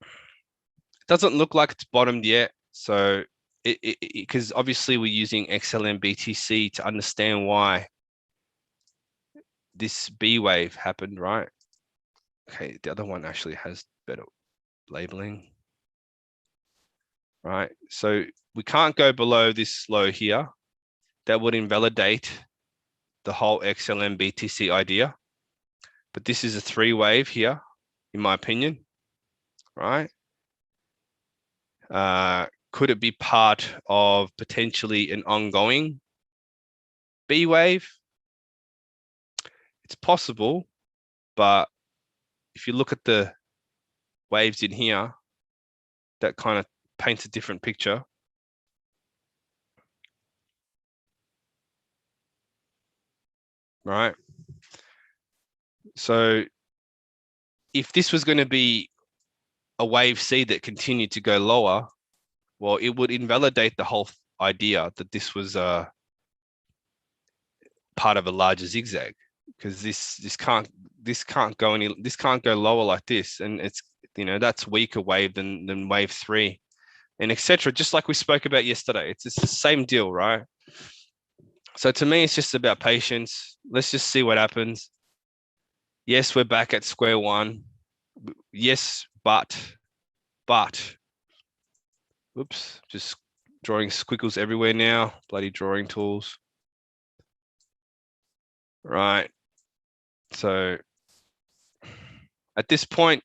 Speaker 1: it doesn't look like it's bottomed yet. So because obviously we're using XLM BTC to understand why this B wave happened, right? Okay, the other one actually has better labeling. Right, so we can't go below this low here. That would invalidate the whole XLM BTC idea. But this is a 3-wave here, in my opinion, right? Could it be part of potentially an ongoing B wave? It's possible, but if you look at the waves in here, that kind of paints a different picture. Right? So if this was going to be a wave C that continued to go lower, well, it would invalidate the whole idea that this was part of a larger zigzag, because this can't go lower like this, and it's, you know, that's weaker wave than wave 3, and etc. Just like we spoke about yesterday, it's the same deal, right? So to me, it's just about patience. Let's just see what happens. Yes, we're back at square one. Yes, but, oops, just drawing squiggles everywhere now. Bloody drawing tools. Right. So at this point,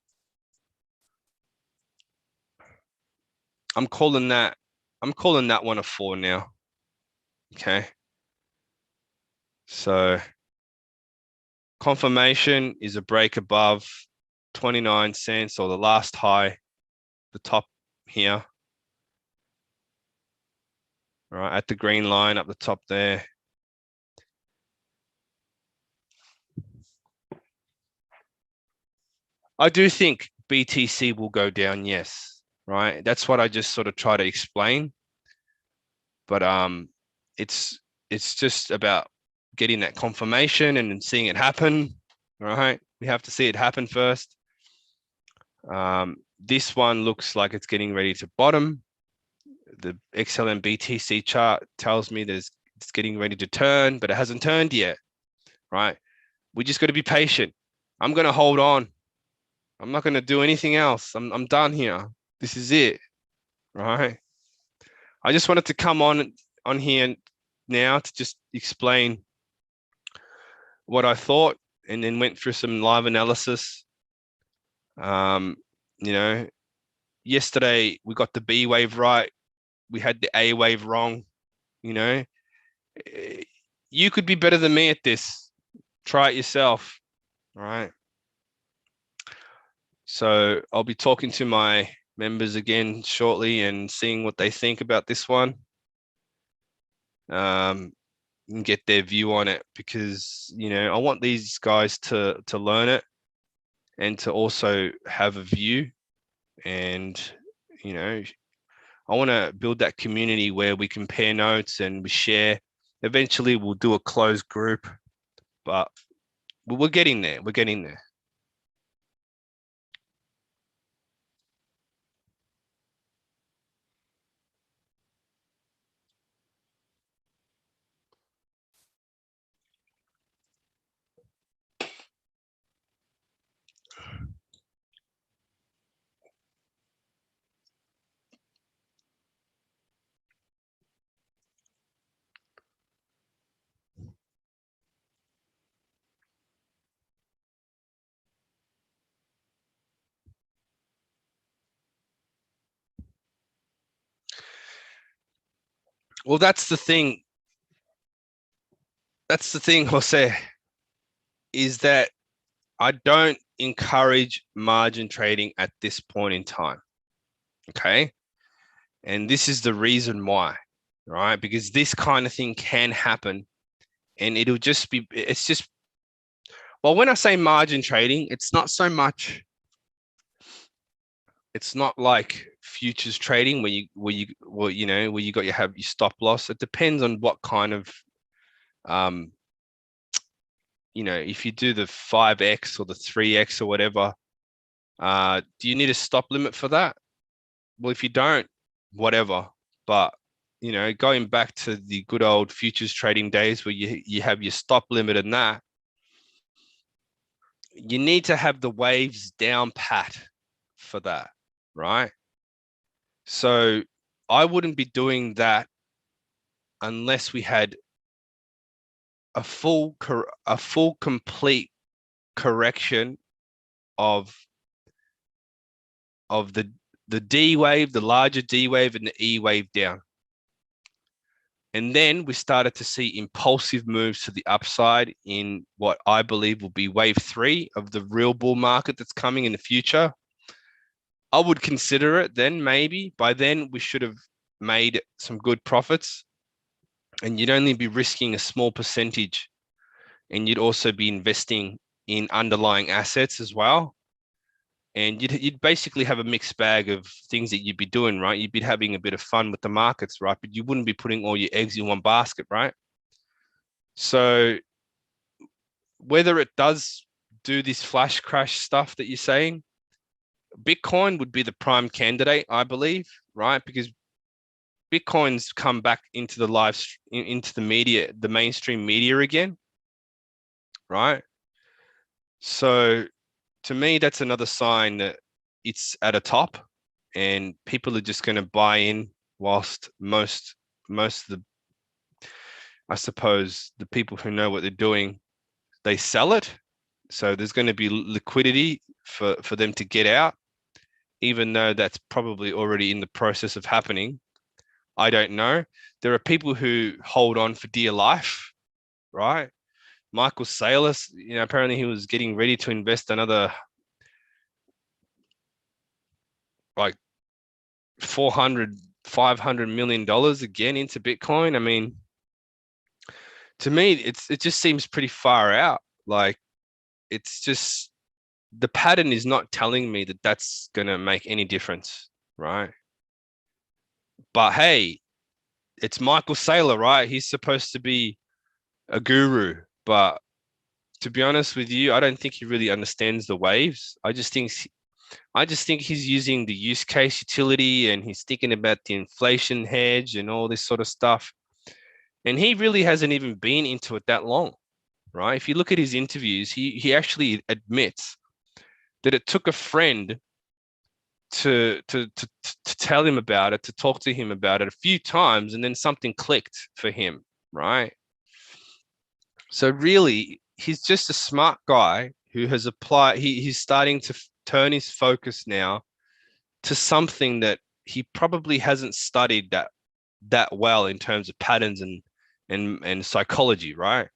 Speaker 1: I'm calling that one a 4 now. Okay. So confirmation is a break above 29 cents, or the last high, the top here. All right, at the green line up the top there. I do think BTC will go down, yes. Right. That's what I just sort of try to explain. But it's just about getting that confirmation and seeing it happen. Right. We have to see it happen first. This one looks like it's getting ready to bottom. The XLM BTC chart tells me it's getting ready to turn, but it hasn't turned yet, right? We just got to be patient. I'm going to hold on. I'm not going to do anything else. I'm done here. This is it, right? I just wanted to come on here now to just explain what I thought, and then went through some live analysis. You know, yesterday we got the B wave right. We had the A wave wrong. You know, you could be better than me at this. Try it yourself. All right. So I'll be talking to my members again shortly and seeing what they think about this one. And get their view on it, because, you know, I want these guys to learn it and to also have a view. And, you know, I want to build that community where we compare notes and we share. Eventually we'll do a closed group, but we're getting there. We're getting there. Well, that's the thing. That's the thing, Jose, is that I don't encourage margin trading at this point in time. Okay. And this is the reason why, right? Because this kind of thing can happen, and it'll just be, it's just, well, when I say margin trading, it's not so much, it's not like futures trading where you got your stop loss. It depends on what kind of, if you do the 5x or the 3x or whatever, do you need a stop limit for that? Well, if you don't, whatever. But, going back to the good old futures trading days where you have your stop limit and that, you need to have the waves down pat for that, right? So I wouldn't be doing that unless we had a full complete correction of the D wave, the larger D wave, and the E wave down. And then we started to see impulsive moves to the upside in what I believe will be wave 3 of the real bull market that's coming in the future. I would consider it then, maybe. By then, we should have made some good profits, and you'd only be risking a small percentage, and you'd also be investing in underlying assets as well. And you'd basically have a mixed bag of things that you'd be doing, right? You'd be having a bit of fun with the markets, right? But you wouldn't be putting all your eggs in one basket, right? So whether it does do this flash crash stuff that you're saying, Bitcoin would be the prime candidate, I believe, right? Because Bitcoin's come back into into the media, the mainstream media again, right? So to me, that's another sign that it's at a top, and people are just going to buy in, whilst most of the, I suppose, the people who know what they're doing, they sell it. So there's going to be liquidity for them to get out, even though that's probably already in the process of happening. I don't know. There are people who hold on for dear life, right? Michael Saylor, apparently he was getting ready to invest another like 400, $500 million again into Bitcoin. I mean, to me, it just seems pretty far out. Like, it's just, the pattern is not telling me that that's going to make any difference, right? But hey, it's Michael Saylor, right? He's supposed to be a guru, but to be honest with you, I don't think he really understands the waves. I just think he's using the use case utility, and he's thinking about the inflation hedge and all this sort of stuff. And he really hasn't even been into it that long, right? If you look at his interviews, he actually admits that it took a friend to tell him about it, to talk to him about it a few times, and then something clicked for him, right? So really, he's just a smart guy who has applied. He's starting to turn his focus now to something that he probably hasn't studied that well in terms of patterns and psychology, right?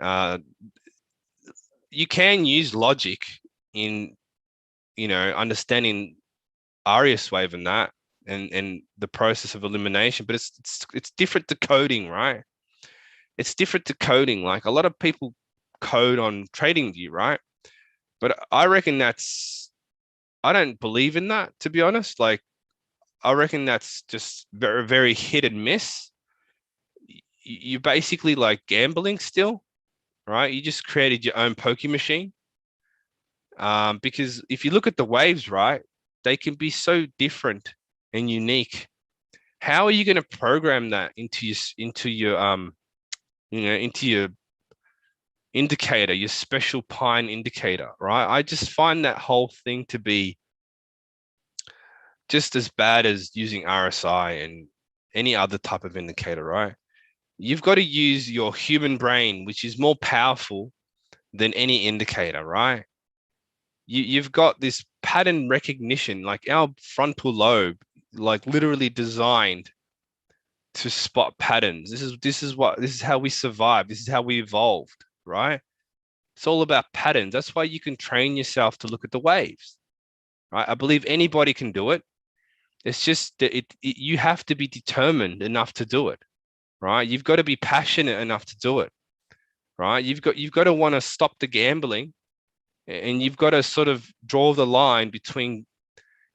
Speaker 1: Uh, you can use logic in understanding Arias wave and that, and the process of elimination, but it's different to coding, right? It's different to coding. Like, a lot of people code on trading view, right? But I don't believe in that, to be honest. Like, I reckon that's just very, very hit and miss. You're basically like gambling still, right? You just created your own poker machine. Because if you look at the waves, right, they can be so different and unique. How are you going to program that into your indicator, your special pine indicator, right? I just find that whole thing to be just as bad as using RSI and any other type of indicator, right? You've got to use your human brain, which is more powerful than any indicator, right? You've got this pattern recognition, like our frontal lobe, like literally designed to spot patterns. This is how we survive. This is how we evolved, right? It's all about patterns. That's why you can train yourself to look at the waves, right? I believe anybody can do it. It's just that you have to be determined enough to do it, right? You've got to be passionate enough to do it, right? You've got to want to stop the gambling, and you've got to sort of draw the line between,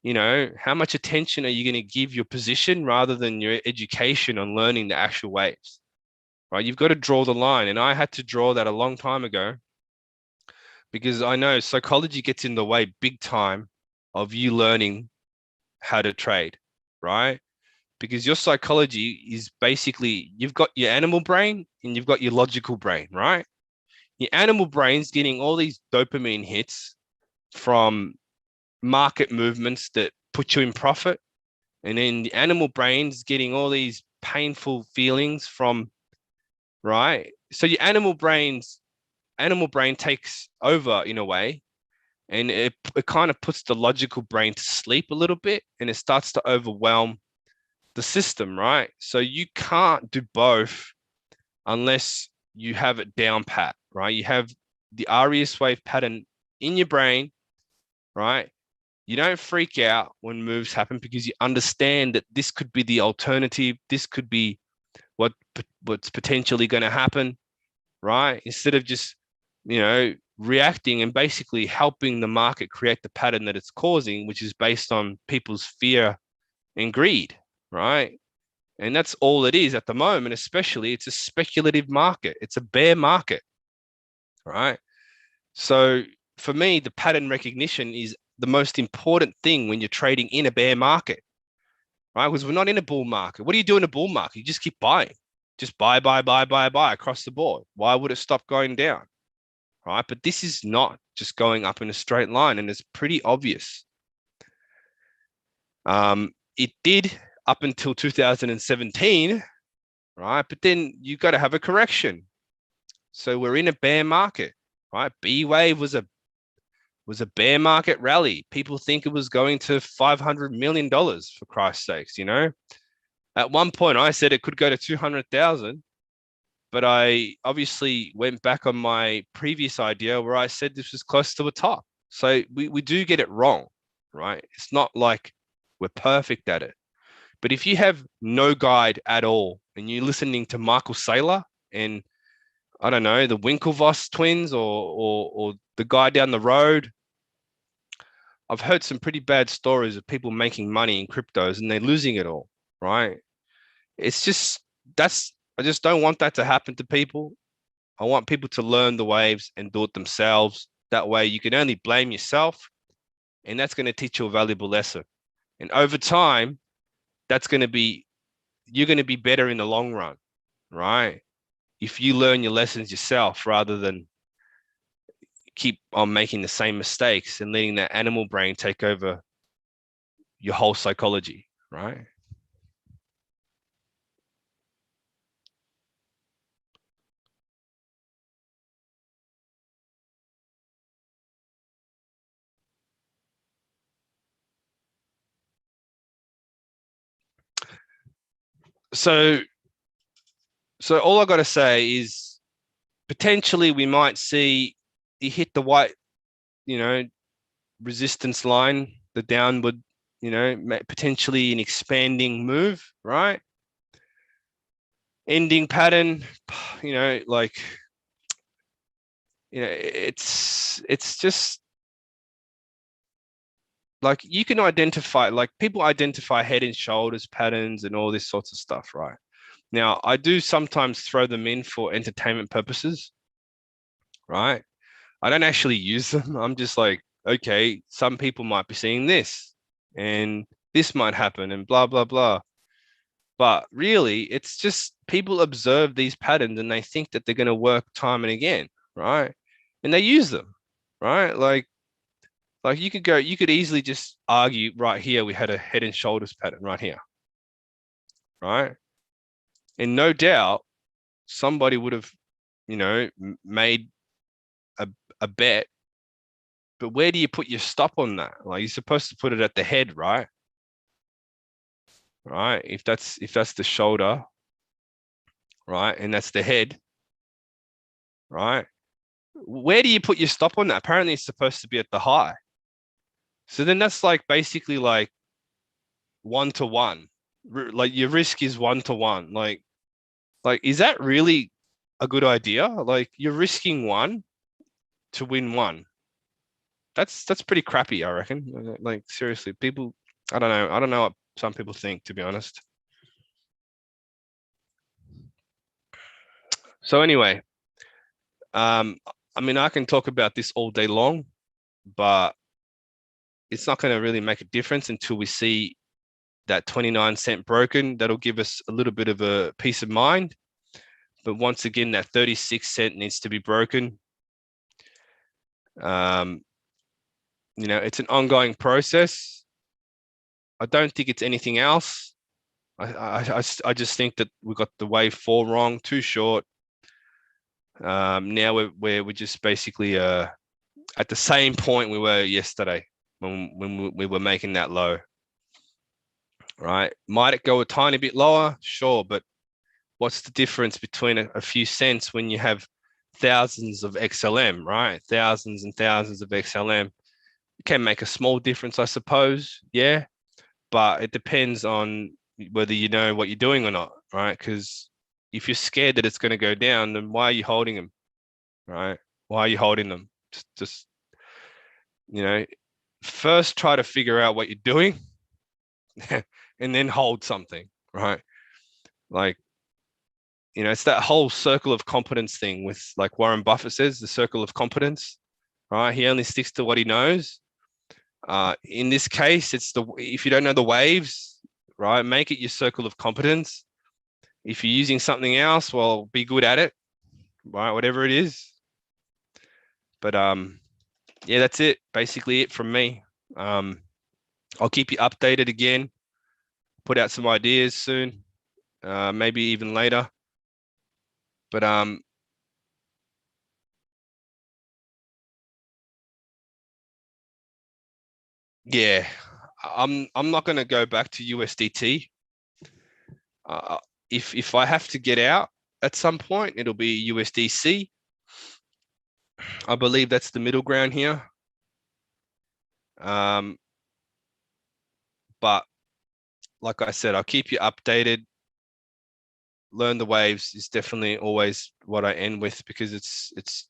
Speaker 1: how much attention are you going to give your position rather than your education on learning the actual waves, right? You've got to draw the line, and I had to draw that a long time ago, because I know psychology gets in the way big time of you learning how to trade, right? Because your psychology is basically, you've got your animal brain and you've got your logical brain, right? Your animal brain's getting all these dopamine hits from market movements that put you in profit. And then the animal brain's getting all these painful feelings from, right? So your animal brain takes over in a way, and it kind of puts the logical brain to sleep a little bit, and it starts to overwhelm the system, right? So you can't do both unless you have it down pat, right? You have the RES wave pattern in your brain, right? You don't freak out when moves happen because you understand that this could be the alternative. This could be what's potentially going to happen, right? Instead of just, reacting and basically helping the market create the pattern that it's causing, which is based on people's fear and greed, right? And that's all it is at the moment, especially. It's a speculative market. It's a bear market, right? So for me, the pattern recognition is the most important thing when you're trading in a bear market, right? Because we're not in a bull market. What do you do in a bull market? You just keep buying. Just buy across the board. Why would it stop going down? Right? But this is not just going up in a straight line, and it's pretty obvious. It did up until 2017, right? But then you got to have a correction. So we're in a bear market, right? B wave was a bear market rally. People think it was going to $500 million, for Christ's sakes, At one point, I said it could go to 200,000, but I obviously went back on my previous idea where I said this was close to a top. So we do get it wrong, right? It's not like we're perfect at it. But if you have no guide at all and you're listening to Michael Saylor and I don't know, the Winklevoss twins or the guy down the road, I've heard some pretty bad stories of people making money in cryptos and they're losing it all, right? It's just I just don't want that to happen to people. I want people to learn the waves and do it themselves. That way you can only blame yourself, and that's going to teach you a valuable lesson. And over time, you're going to be better in the long run, right? If you learn your lessons yourself rather than keep on making the same mistakes and letting that animal brain take over your whole psychology, right? So all I got to say is potentially we might see you hit the white, resistance line, the downward, potentially an expanding move, right? Ending pattern, like, it's just like you can identify, like people identify head and shoulders patterns and all this sorts of stuff, right? Now, I do sometimes throw them in for entertainment purposes, right? I don't actually use them. I'm just like, okay, some people might be seeing this and this might happen and blah, blah, blah. But really, it's just people observe these patterns and they think that they're going to work time and again, right? And they use them, right? Like you could easily just argue right here, we had a head and shoulders pattern right here, right? And no doubt somebody would have, made a, a bet, but where do you put your stop on that? Like you're supposed to put it at the head, right? Right. If that's the shoulder, right, and that's the head, right? Where do you put your stop on that? Apparently, it's supposed to be at the high. So then that's like basically like 1-to-1. Like your risk is 1-to-1. Like is that really a good idea? Like you're risking one to win one. That's pretty crappy, I reckon. Like seriously, people, I don't know. I don't know what some people think, to be honest. So anyway, um, I mean, I can talk about this all day long, but it's not going to really make a difference until we see that 29 cent broken. That'll give us a little bit of a peace of mind. But once again, that 36 cent needs to be broken. You know, it's an ongoing process. I don't think it's anything else. I just think that we got the wave 4 wrong, too short. Now we're just basically at the same point we were yesterday when we were making that low. Right? Might it go a tiny bit lower? Sure, but what's the difference between a few cents when you have thousands of XLM, right? Thousands and thousands of XLM. It can make a small difference, I suppose. Yeah, but it depends on whether you know what you're doing or not, right? Because if you're scared that it's going to go down, then why are you holding them, right? Why are you holding them? Just you know, first try to figure out what you're doing, and then hold something, right? Like, you know, it's that whole circle of competence thing with, like Warren Buffett says, the circle of competence, right? He only sticks to what he knows. In this case, it's if you don't know the waves, right, make it your circle of competence. If you're using something else, well, be good at it, right? Whatever it is. But yeah, that's it. Basically it from me. I'll keep you updated again. Put out some ideas soon, maybe even later. But yeah, I'm not going to go back to USDT. Uh, if I have to get out at some point, it'll be USDC. I believe that's the middle ground here. But like I said, I'll keep you updated. Learn the waves is definitely always what I end with, because it's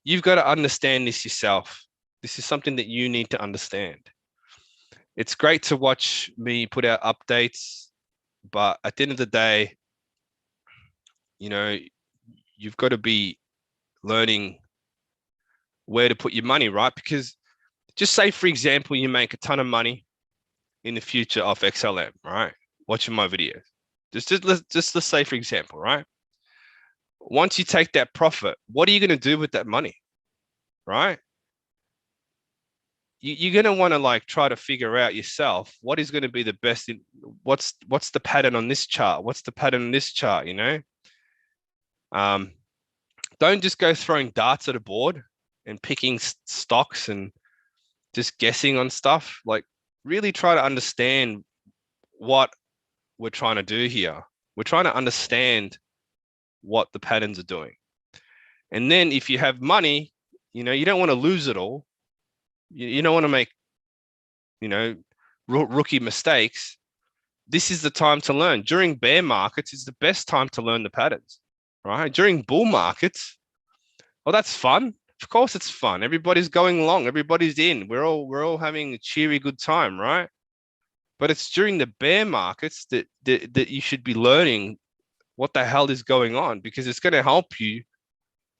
Speaker 1: you've got to understand this yourself. This is something that you need to understand. It's great to watch me put out updates, but at the end of the day, you know, you've got to be learning where to put your money, right? Because just say, for example, you make a ton of money in the future off XLM, right? Watching my videos. Let's say, for example, right? Once you take that profit, what are you going to do with that money, right? You're going to want to like try to figure out yourself what is going to be the best in what's the pattern on this chart? What's the pattern on this chart, you know? Um, don't just go throwing darts at a board and picking stocks and just guessing on stuff. Like, really try to understand what we're trying to do here. We're trying to understand what the patterns are doing. And then if you have money, you know, you don't want to lose it all. You don't want to make, you know, rookie mistakes. This is the time to learn. During bear markets is the best time to learn the patterns, right? During bull markets, well, that's fun. Of course it's fun. Everybody's going long. Everybody's in. We're all having a cheery good time, right? But it's during the bear markets that you should be learning what the hell is going on, because it's going to help you,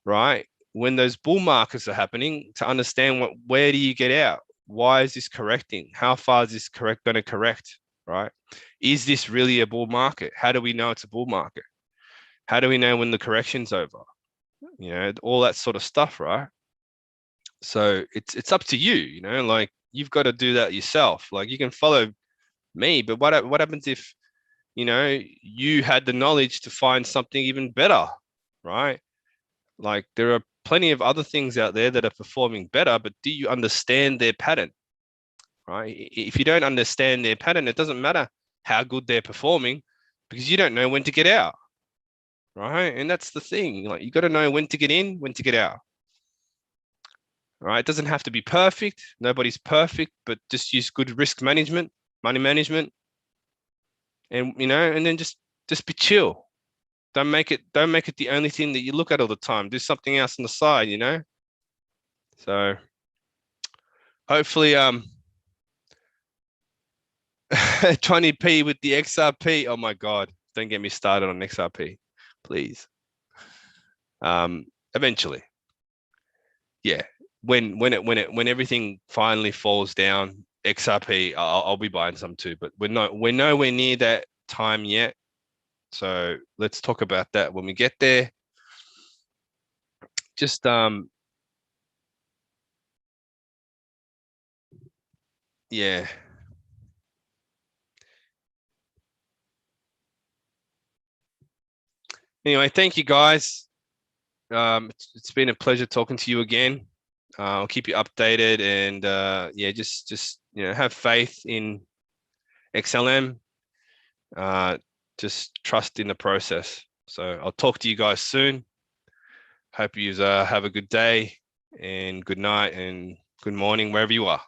Speaker 1: right? When those bull markets are happening, to understand where do you get out? Why is this correcting? How far is this going to correct, right? Is this really a bull market? How do we know it's a bull market? How do we know when the correction's over? You know, all that sort of stuff, right? So it's up to you, you know, like you've got to do that yourself. Like, you can follow me, but what happens if, you know, you had the knowledge to find something even better, right? Like, there are plenty of other things out there that are performing better, but do you understand their pattern, right? If you don't understand their pattern, it doesn't matter how good they're performing, because you don't know when to get out, right? And that's the thing. Like, you got to know when to get in, when to get out, right? It doesn't have to be perfect. Nobody's perfect, but just use good risk management, money management, and, you know, and then just be chill. Don't make it the only thing that you look at all the time. Do something else on the side, you know? So hopefully 20p with the XRP. Oh my God. Don't get me started on XRP, please. Eventually. Yeah. When everything finally falls down, XRP, I'll be buying some too, but we're nowhere near that time yet. So let's talk about that when we get there. Just Yeah. Anyway, thank you guys. It's been a pleasure talking to you again. I'll keep you updated, and yeah, just have faith in XLM. Uh, just trust in the process. So I'll talk to you guys soon. Hope you have a good day and good night and good morning wherever you are.